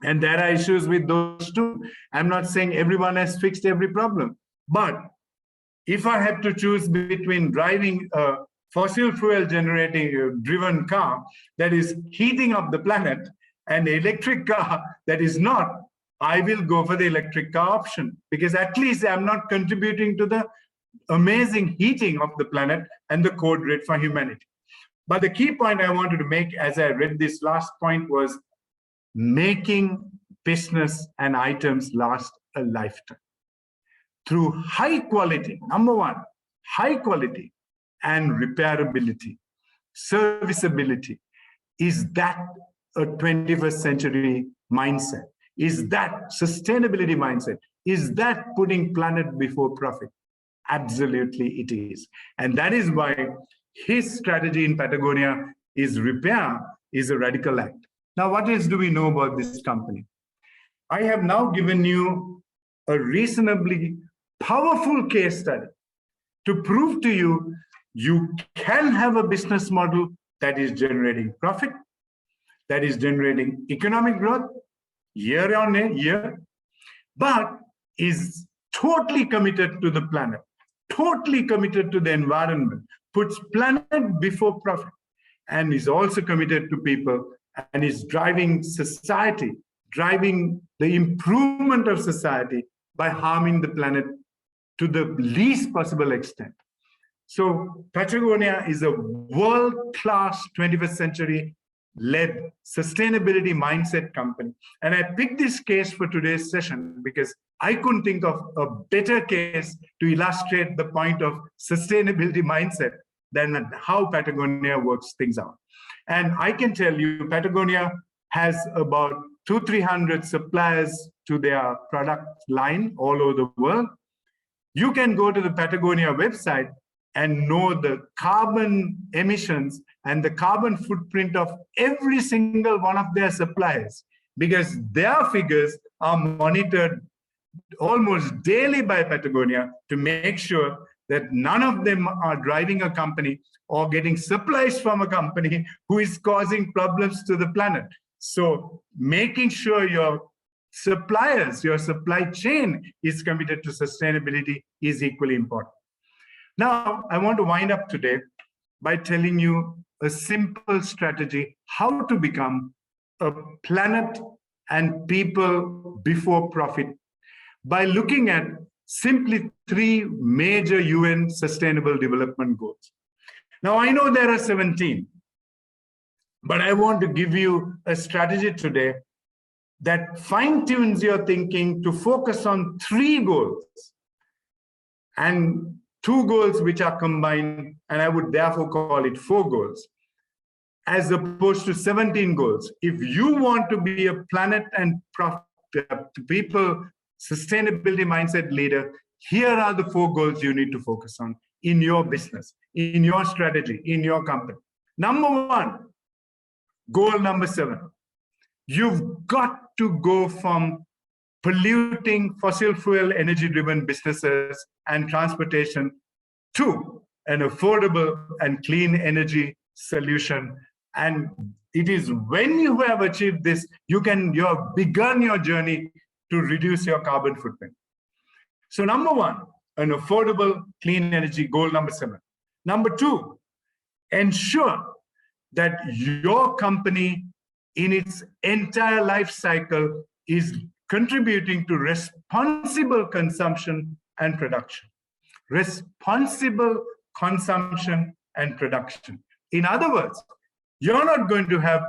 And there are issues with those too. I'm not saying everyone has fixed every problem, but if I had to choose between driving a fossil fuel driven car that is heating up the planet and an electric car that is not, I will go for the electric car option, because at least I'm not contributing to the amazing heating of the planet and the code red for humanity. But the key point I wanted to make as I read this last point was making business and items last a lifetime through high quality, number one, high quality and repairability, serviceability. Is that a 21st century mindset? Is that sustainability mindset? Is that putting planet before profit? Absolutely it is. And that is why his strategy in Patagonia is repair is a radical act. Now, what else do we know about this company? I have now given you a reasonably powerful case study to prove to you, you can have a business model that is generating profit, that is generating economic growth year on year, but is totally committed to the planet, totally committed to the environment, puts planet before profit, and is also committed to people and is driving society, driving the improvement of society by harming the planet to the least possible extent. So Patagonia is a world-class 21st century led sustainability mindset company. And I picked this case for today's session because I couldn't think of a better case to illustrate the point of sustainability mindset than how Patagonia works things out. And I can tell you, Patagonia has about 200-300 suppliers to their product line all over the world. You can go to the Patagonia website and know the carbon emissions and the carbon footprint of every single one of their suppliers, because their figures are monitored almost daily by Patagonia to make sure that none of them are driving a company or getting supplies from a company who is causing problems to the planet. So making sure your suppliers, your supply chain is committed to sustainability is equally important. Now, I want to wind up today by telling you a simple strategy how to become a planet and people before profit by looking at simply 3 major UN Sustainable Development Goals. Now, I know there are 17, but I want to give you a strategy today that fine-tunes your thinking to focus on 3 goals and 2 goals which are combined, and I would therefore call it 4 goals, as opposed to 17 goals. If you want to be a planet and people sustainability mindset leader, here are the 4 goals you need to focus on in your business, in your strategy, in your company. Number 1, goal number 7. You've got to go from polluting fossil fuel energy-driven businesses and transportation to an affordable and clean energy solution. And it is when you have achieved this, you have begun your journey to reduce your carbon footprint. So number 1, an affordable clean energy, goal number 7. Number 2, ensure that your company in its entire life cycle is contributing to responsible consumption and production. Responsible consumption and production. In other words, you're not going to have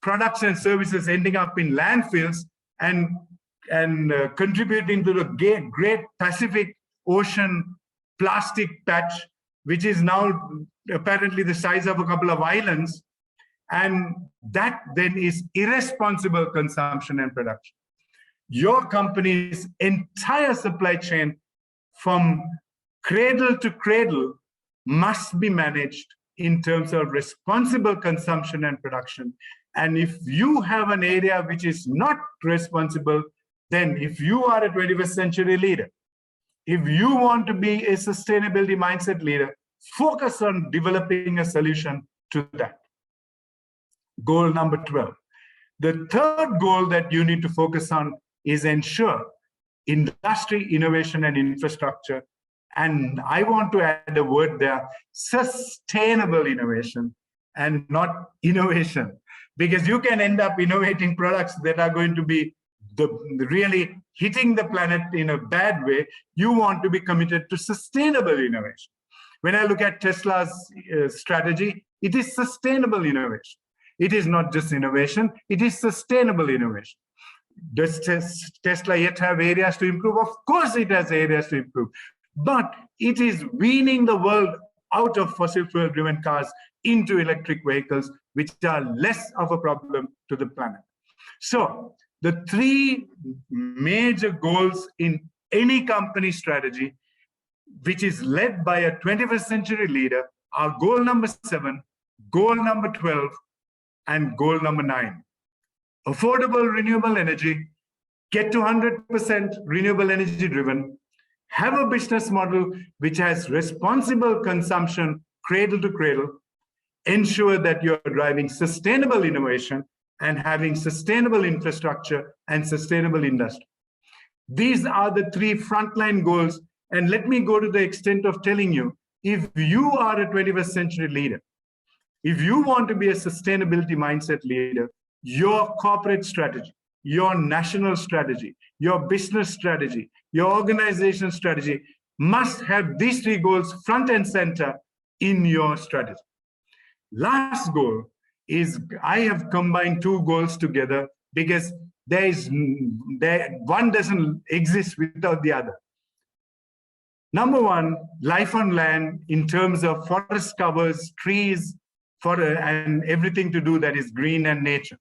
products and services ending up in landfills and contributing to the great Pacific Ocean plastic patch, which is now apparently the size of a couple of islands. And that then is irresponsible consumption and production. Your company's entire supply chain from cradle to cradle must be managed in terms of responsible consumption and production. And if you have an area which is not responsible, then if you are a 21st century leader, if you want to be a sustainability mindset leader, focus on developing a solution to that. Goal number 12. The third goal that you need to focus on is ensure industry, innovation, and infrastructure. And I want to add a word there, sustainable innovation and not innovation, because you can end up innovating products that are going to be really hitting the planet in a bad way. You want to be committed to sustainable innovation. When I look at Tesla's strategy, it is sustainable innovation. It is not just innovation, it is sustainable innovation. Does Tesla yet have areas to improve? Of course it has areas to improve, but it is weaning the world out of fossil fuel driven cars into electric vehicles, which are less of a problem to the planet. So the 3 major goals in any company strategy, which is led by a 21st century leader, are goal number 7, goal number 12, and goal number 9. Affordable renewable energy, get to 100% renewable energy driven, have a business model which has responsible consumption, cradle to cradle, ensure that you're driving sustainable innovation and having sustainable infrastructure and sustainable industry. These are the 3 frontline goals. And let me go to the extent of telling you, if you are a 21st century leader, if you want to be a sustainability mindset leader, your corporate strategy, your national strategy, your business strategy, your organization strategy must have these 3 goals front and center in your strategy. Last goal is I have combined 2 goals together because one doesn't exist without the other. Number 1, life on land in terms of forest covers, trees, and everything to do that is green and nature.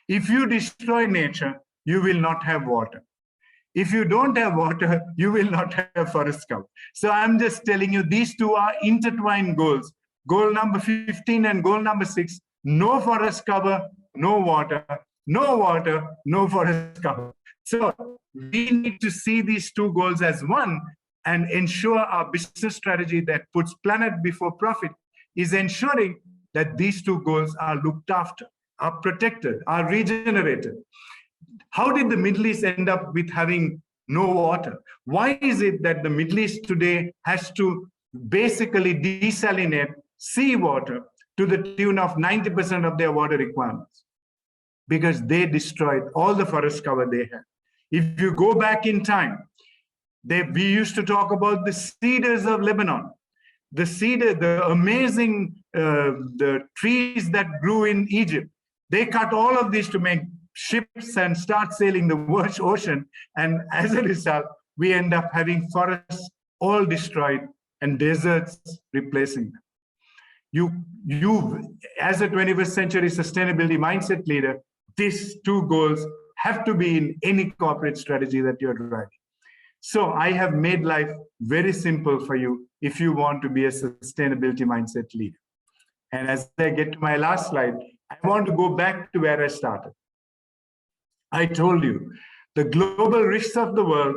If you destroy nature, you will not have water. If you don't have water, you will not have forest cover. So I'm just telling you, these 2 are intertwined goals. Goal number 15 and goal number 6, no forest cover, no water, no water, no forest cover. So we need to see these 2 goals as one and ensure our business strategy that puts planet before profit is ensuring that these 2 goals are looked after, are protected, are regenerated. how did the Middle East end up with having no water? Why is it that the Middle East today has to basically desalinate seawater to the tune of 90% of their water requirements? Because they destroyed all the forest cover they had. If you go back in time, we used to talk about the cedars of Lebanon, the cedar, the amazing the trees that grew in Egypt. They cut all of these to make ships and start sailing the ocean. And as a result, we end up having forests all destroyed and deserts replacing them. You as a 21st century sustainability mindset leader, these two goals have to be in any corporate strategy that you're driving. So I have made life very simple for you if you want to be a sustainability mindset leader. And as I get to my last slide, I want to go back to where I started. I told you the global risks of the world,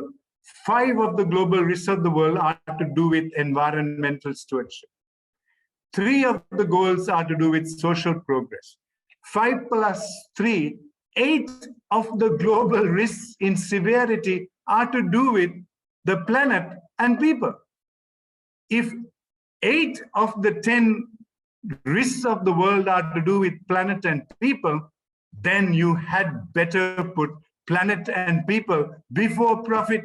5 of the global risks of the world are to do with environmental stewardship. 3 of the goals are to do with social progress. 5 plus 3, 8 of the global risks in severity are to do with the planet and people. If 8 of the 10 risks of the world are to do with planet and people, then you had better put planet and people before profit.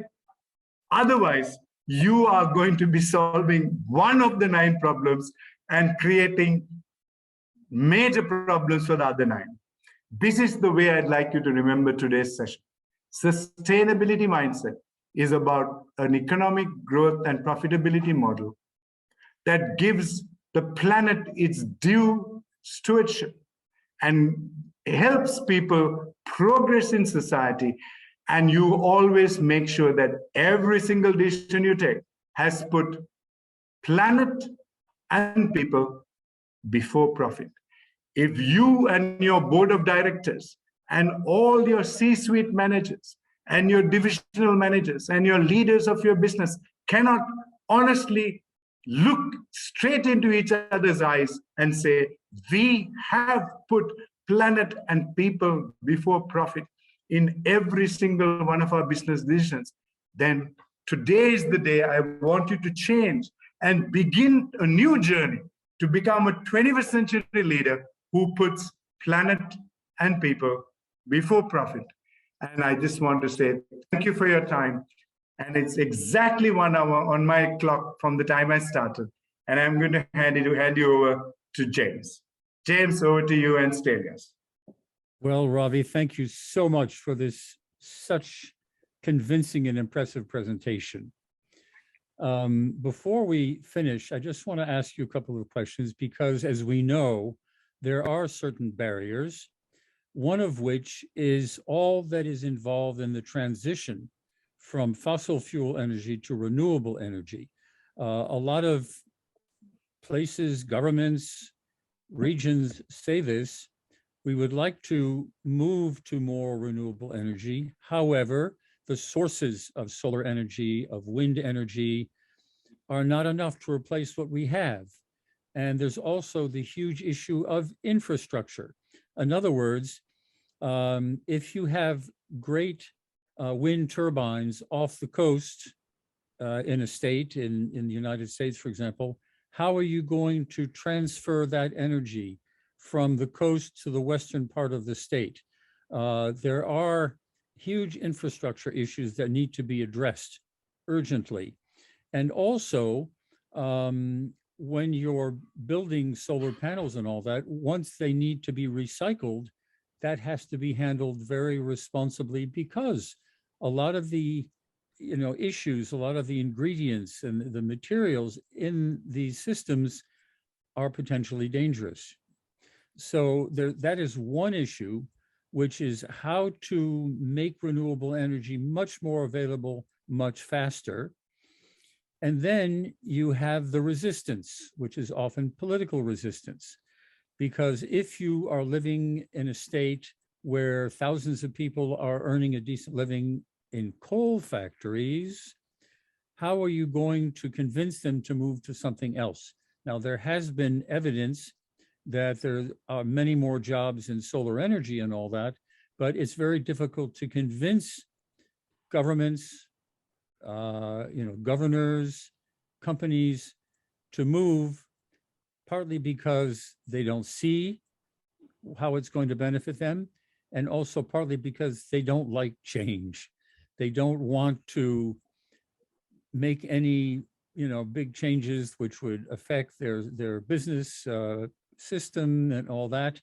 Otherwise, you are going to be solving one of the 9 problems and creating major problems for the other 9. This is the way I'd like you to remember today's session. Sustainability mindset is about an economic growth and profitability model that gives the planet its due stewardship and helps people progress in society. And you always make sure that every single decision you take has put planet and people before profit. If you and your board of directors and all your C-suite managers and your divisional managers and your leaders of your business cannot honestly look straight into each other's eyes and say, we have put planet and people before profit in every single one of our business decisions, then today is the day I want you to change and begin a new journey to become a 21st century leader who puts planet and people before profit. And I just want to say thank you for your time. And it's exactly 1 hour on my clock from the time I started. And I'm going to hand you over to James. James, over to you and Stelios. Well, Ravi, thank you so much for this such convincing and impressive presentation. Before we finish, I just want to ask you a couple of questions because, as we know, there are certain barriers, one of which is all that is involved in the transition from fossil fuel energy to renewable energy. A lot of places, governments, regions say this. We would like to move to more renewable energy. However, the sources of solar energy, of wind energy, are not enough to replace what we have. And there's also the huge issue of infrastructure. In other words, if you have great wind turbines off the coast in a state, in the United States, for example, how are you going to transfer that energy from the coast to the western part of the state? There are huge infrastructure issues that need to be addressed urgently. And also, when you're building solar panels and all that, once they need to be recycled, that has to be handled very responsibly because a lot of the issues, a lot of the ingredients and the materials in these systems are potentially dangerous. So that is one issue, which is how to make renewable energy much more available, much faster. And then you have the resistance, which is often political resistance. Because if you are living in a state where thousands of people are earning a decent living in coal factories, how are you going to convince them to move to something else? Now, there has been evidence that there are many more jobs in solar energy and all that, but it's very difficult to convince governments, governors, companies to move, partly because they don't see how it's going to benefit them, and also partly because they don't like change. They don't want to make any, big changes which would affect their business system and all that.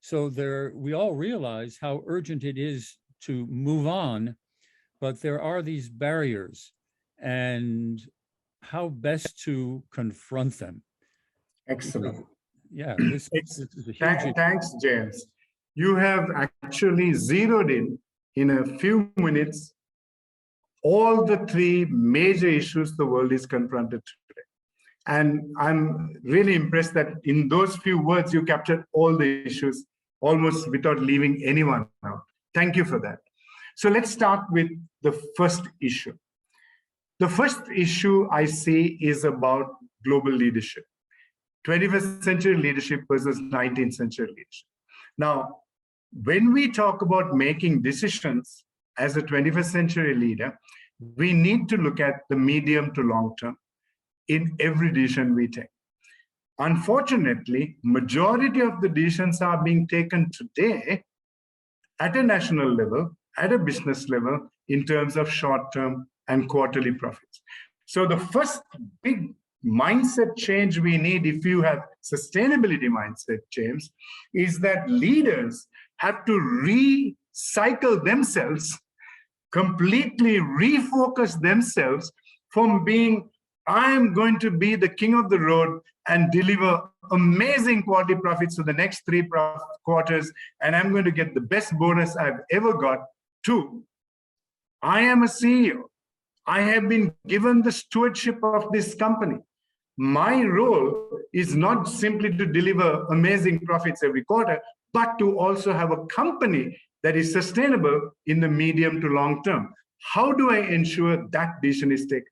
So we all realize how urgent it is to move on, but there are these barriers and how best to confront them. Excellent. Yeah, this is a huge. Thanks, James. You have actually zeroed in a few minutes, all the three major issues the world is confronted today. And I'm really impressed that in those few words, you captured all the issues almost without leaving anyone out. Thank you for that. So let's start with the first issue. The first issue I see is about global leadership. 21st century leadership versus 19th century leadership. Now, when we talk about making decisions as a 21st century leader, we need to look at the medium to long term in every decision we take. Unfortunately, majority of the decisions are being taken today at a national level, at a business level, in terms of short-term and quarterly profits. So the first big mindset change we need, if you have sustainability mindset, James, is that leaders have to recycle themselves, completely refocus themselves from being, I'm going to be the king of the road and deliver amazing quality profits for the next 3 quarters, and I'm going to get the best bonus I've ever got, to, I am a CEO. I have been given the stewardship of this company. My role is not simply to deliver amazing profits every quarter, but to also have a company that is sustainable in the medium to long term. How do I ensure that decision is taken?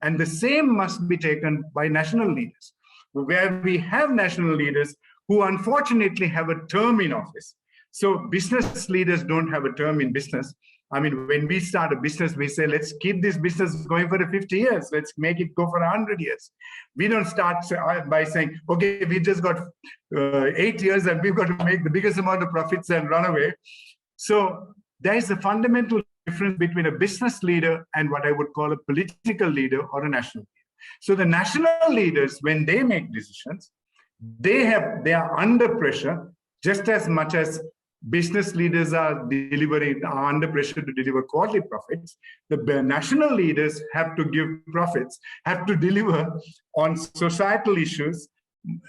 And the same must be taken by national leaders, where we have national leaders who unfortunately have a term in office. So business leaders don't have a term in business. I mean, when we start a business, we say, let's keep this business going for 50 years. Let's make it go for 100 years. We don't start by saying, okay, we just got 8 years and we've got to make the biggest amount of profits and run away. So there is a fundamental difference between a business leader and what I would call a political leader or a national leader. So the national leaders, when they make decisions, they are under pressure just as much as business leaders are under pressure to deliver quality profits. The national leaders have to give profits, have to deliver on societal issues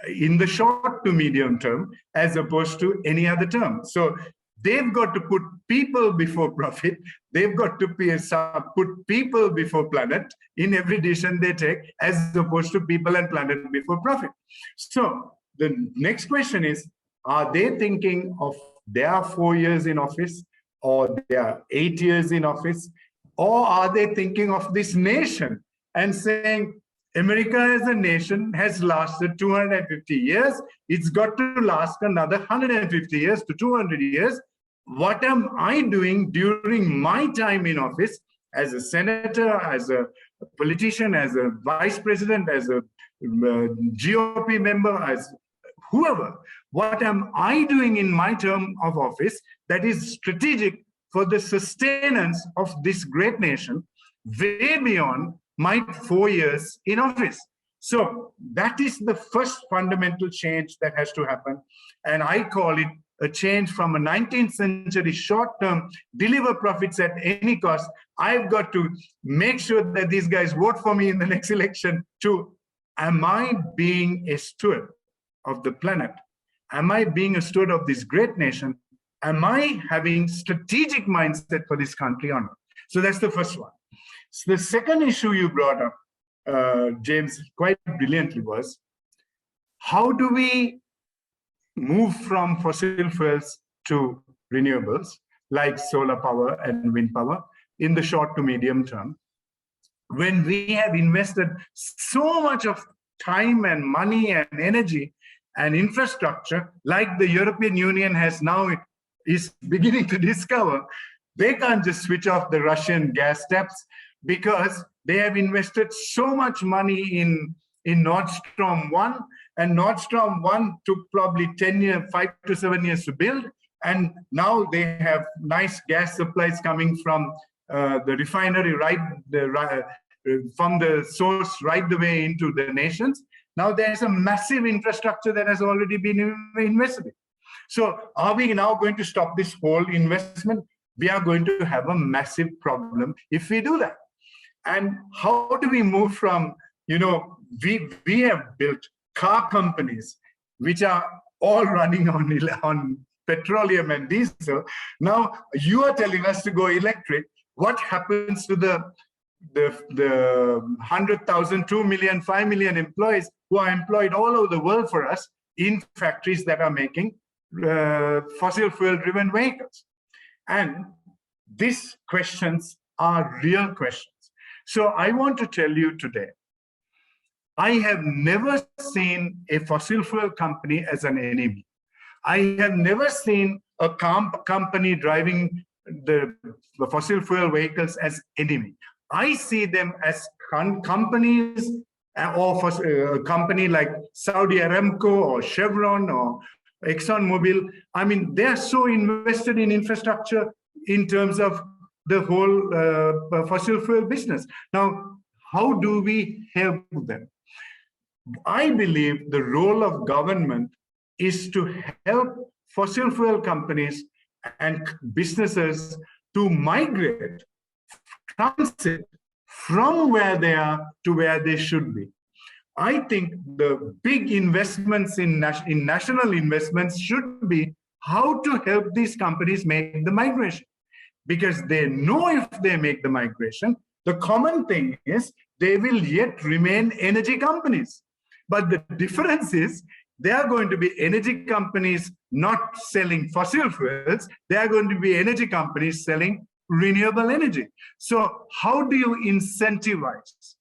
in the short to medium term, as opposed to any other term. So they've got to put people before profit. They've got to put people before planet in every decision they take, as opposed to people and planet before profit. So the next question is, are they thinking of their 4 years in office, or their 8 years in office, or are they thinking of this nation and saying, America as a nation has lasted 250 years. It's got to last another 150 years to 200 years. What am I doing during my time in office as a senator, as a politician, as a vice president, as a GOP member, as whoever? What am I doing in my term of office that is strategic for the sustenance of this great nation way beyond my 4 years in office? So that is the first fundamental change that has to happen. And I call it a change from a 19th century short-term deliver profits at any cost. I've got to make sure that these guys vote for me in the next election, to, am I being a steward of the planet? Am I being a steward of this great nation? Am I having strategic mindset for this country or not? So that's the first one. So the second issue you brought up, James, quite brilliantly, was how do we move from fossil fuels to renewables like solar power and wind power in the short to medium term, when we have invested so much of time and money and energy and infrastructure, like the European Union has now is beginning to discover they can't just switch off the Russian gas taps because they have invested so much money in Nord Stream 1, and Nord Stream 1 took probably 10 years, 5 to 7 years to build, and now they have nice gas supplies coming from the refinery from the source right the way into the nations. Now there's a massive infrastructure that has already been invested in. So are we now going to stop this whole investment? We are going to have a massive problem if we do that. And how do we move from, we have built car companies which are all running on petroleum and diesel. Now you are telling us to go electric. What happens to the 100,000, 2 million, 5 million employees who are employed all over the world for us in factories that are making fossil fuel driven vehicles? And these questions are real questions. So I want to tell you today, I have never seen a fossil fuel company as an enemy. I have never seen a company driving the fossil fuel vehicles as enemy. I see them as companies, or a company like Saudi Aramco or Chevron or ExxonMobil. I mean, they're so invested in infrastructure in terms of the whole fossil fuel business. Now, how do we help them? I believe the role of government is to help fossil fuel companies and businesses to migrate, transit from where they are to where they should be. I think the big investments in national investments should be how to help these companies make the migration. Because they know if they make the migration, the common thing is they will yet remain energy companies. But the difference is they are going to be energy companies not selling fossil fuels. They are going to be energy companies selling renewable energy. So how do you incentivize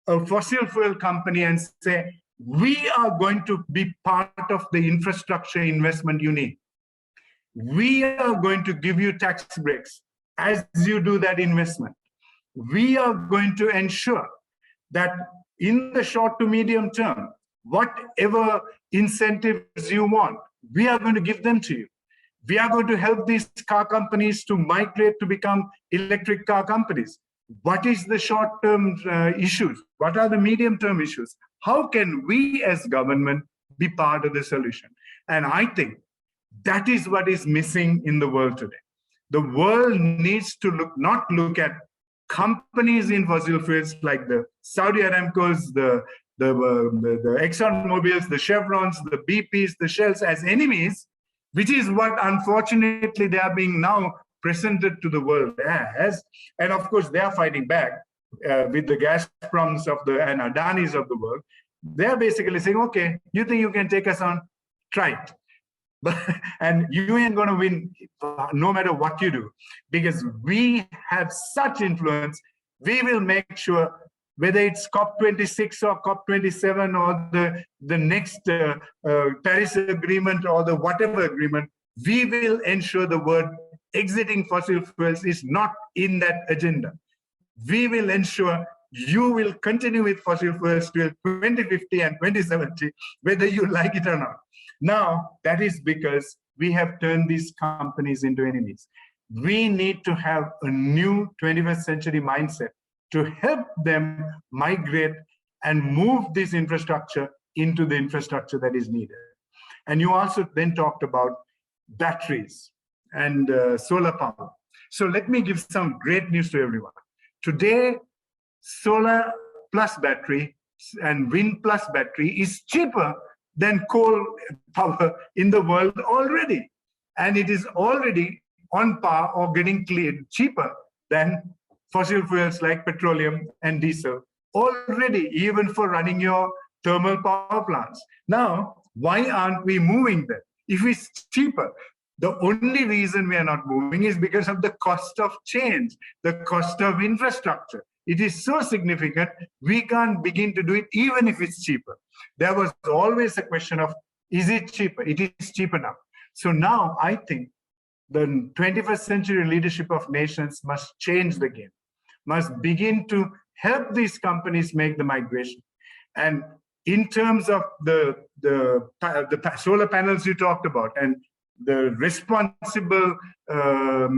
a fossil fuel company and say, we are going to be part of the infrastructure investment you need? We are going to give you tax breaks as you do that investment. We are going to ensure that in the short to medium term, whatever incentives you want, we are going to give them to you. We are going to help these car companies to migrate to become electric car companies. What is the short-term issues? What are the medium-term issues? How can we as government be part of the solution? And I think that is what is missing in the world today. The world needs to not look at companies in fossil fuels like the Saudi Aramcos, the ExxonMobils, the Chevrons, the BPs, the Shells as enemies, which is what unfortunately they are being now presented to the world as. And of course, they are fighting back with the Gazproms and Adanis of the world. They're basically saying, okay, you think you can take us on? Try it. And you ain't going to win no matter what you do, because we have such influence. We will make sure, whether it's COP26 or COP27 or the next Paris Agreement or the whatever agreement, we will ensure the word exiting fossil fuels is not in that agenda. We will ensure you will continue with fossil fuels till 2050 and 2070, whether you like it or not. Now, that is because we have turned these companies into enemies. We need to have a new 21st century mindset to help them migrate and move this infrastructure into the infrastructure that is needed. And you also then talked about batteries and solar power. So let me give some great news to everyone. Today, solar plus battery and wind plus battery is cheaper than coal power in the world already. And it is already on par or getting cheaper than fossil fuels like petroleum and diesel already, even for running your thermal power plants. Now, why aren't we moving there? If it's cheaper, the only reason we are not moving is because of the cost of change, the cost of infrastructure. It is so significant, we can't begin to do it even if it's cheaper. There was always a question of, is it cheaper? It is cheaper now. So now I think the 21st century leadership of nations must change the game, must begin to help these companies make the migration. And in terms of the solar panels you talked about and the responsible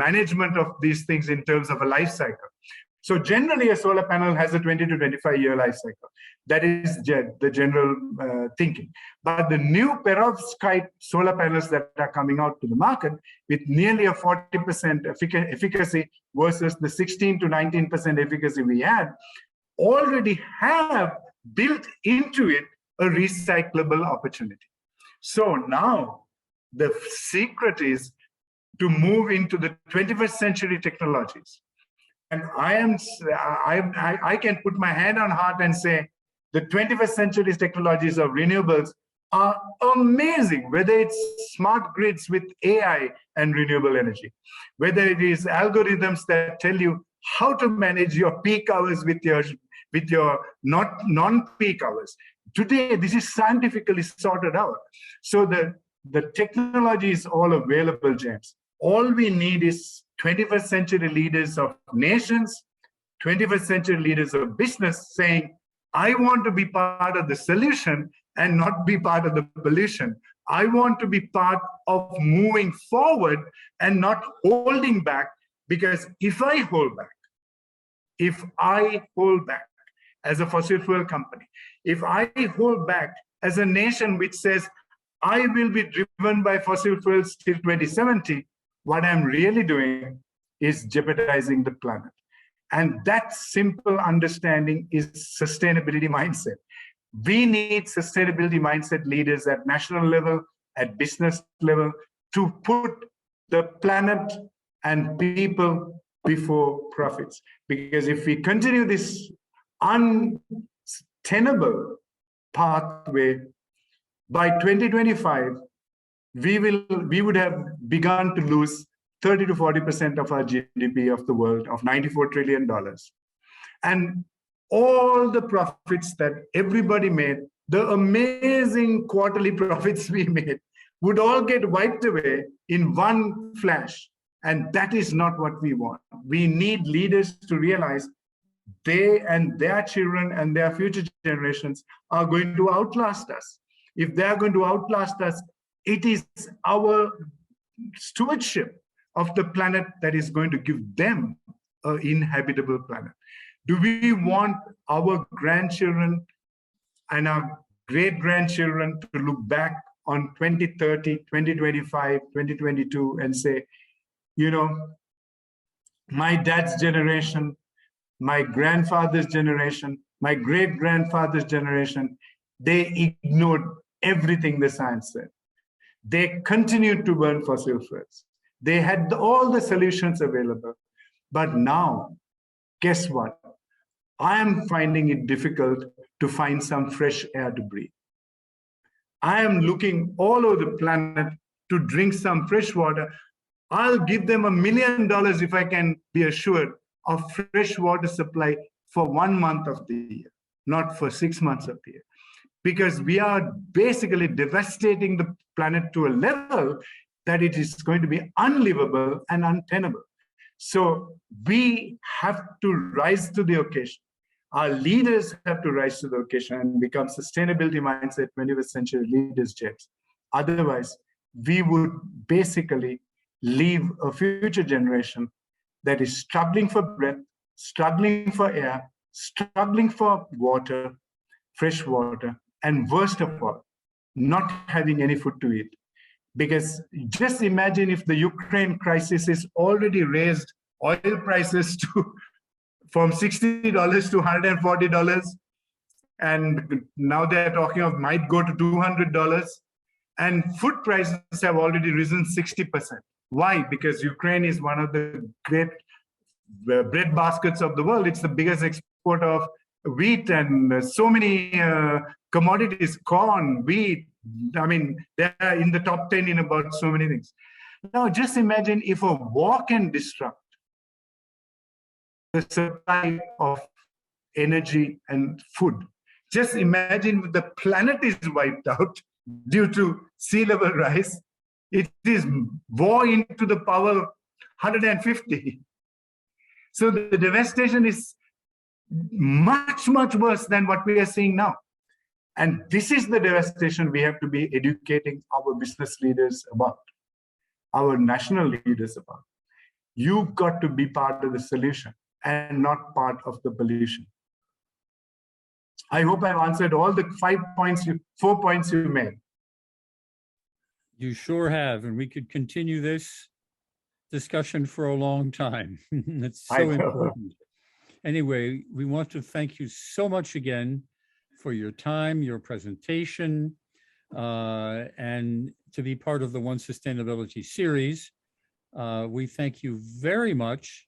management of these things in terms of a life cycle. So generally, a solar panel has a 20 to 25-year life cycle. That is the general thinking. But the new perovskite solar panels that are coming out to the market with nearly a 40% efficacy versus the 16 to 19% efficacy we had already have built into it a recyclable opportunity. So now the secret is to move into the 21st century technologies. And I can put my hand on heart and say the 21st century technologies of renewables are amazing, whether it's smart grids with AI and renewable energy, whether it is algorithms that tell you how to manage your peak hours with your non-peak hours. Today, this is scientifically sorted out. So the technology is all available, James. All we need is 21st century leaders of nations, 21st century leaders of business saying, I want to be part of the solution and not be part of the pollution. I want to be part of moving forward and not holding back, because if I hold back as a fossil fuel company, if I hold back as a nation which says, I will be driven by fossil fuels till 2070, what I'm really doing is jeopardizing the planet. And that simple understanding is sustainability mindset. We need sustainability mindset leaders at national level, at business level, to put the planet and people before profits. Because if we continue this untenable pathway, by 2025, we would have begun to lose 30 to 40% of our GDP of the world of $94 trillion. And all the profits that everybody made, the amazing quarterly profits we made, would all get wiped away in one flash. And that is not what we want. We need leaders to realize they and their children and their future generations are going to outlast us. If they are going to outlast us, it is our stewardship of the planet that is going to give them an inhabitable planet. Do we want our grandchildren and our great-grandchildren to look back on 2030, 2025, 2022 and say, you know, my dad's generation, my grandfather's generation, my great-grandfather's generation, they ignored everything the science said. They continued to burn fossil fuels. They had all the solutions available. But now, guess what? I am finding it difficult to find some fresh air to breathe. I am looking all over the planet to drink some fresh water. I'll give them $1 million if I can be assured of fresh water supply for 1 month of the year, not for 6 months of the year. Because we are basically devastating the planet to a level that it is going to be unlivable and untenable. So we have to rise to the occasion. Our leaders have to rise to the occasion and become sustainability mindset 21st century leaders, James. Otherwise, we would basically leave a future generation that is struggling for breath, struggling for air, struggling for water, fresh water, and worst of all, not having any food to eat. Because just imagine if the Ukraine crisis is already raised oil prices from $60 to $140, and now they're talking of might go to $200, and food prices have already risen 60%. Why? Because Ukraine is one of the great bread baskets of the world. It's the biggest exporter of wheat and so many commodities, corn, wheat. I mean, they're in the top 10 in about so many things. Now, just imagine if a war can disrupt the supply of energy and food. Just imagine the planet is wiped out due to sea level rise. It is war into the power 150. So the devastation is much, much worse than what we are seeing now. And this is the devastation we have to be educating our business leaders about, our national leaders about. You've got to be part of the solution and not part of the pollution. I hope I've answered all the 4 points you made. You sure have, and we could continue this discussion for a long time. It's so important. Anyway, we want to thank you so much again for your time, your presentation, and to be part of the One Sustainability series. We thank you very much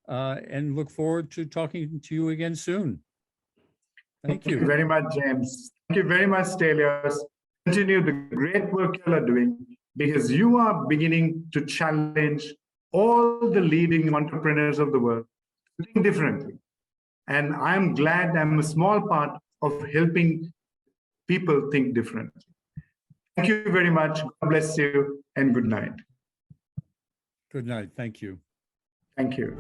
and look forward to talking to you again soon. Thank you. Thank you very much, James. Thank you very much, Stelios. Continue the great work you are doing, because you are beginning to challenge all the leading entrepreneurs of the world to think differently. And I'm glad I'm a small part of helping people think differently. Thank you very much. God bless you and good night. Good night. Thank you. Thank you.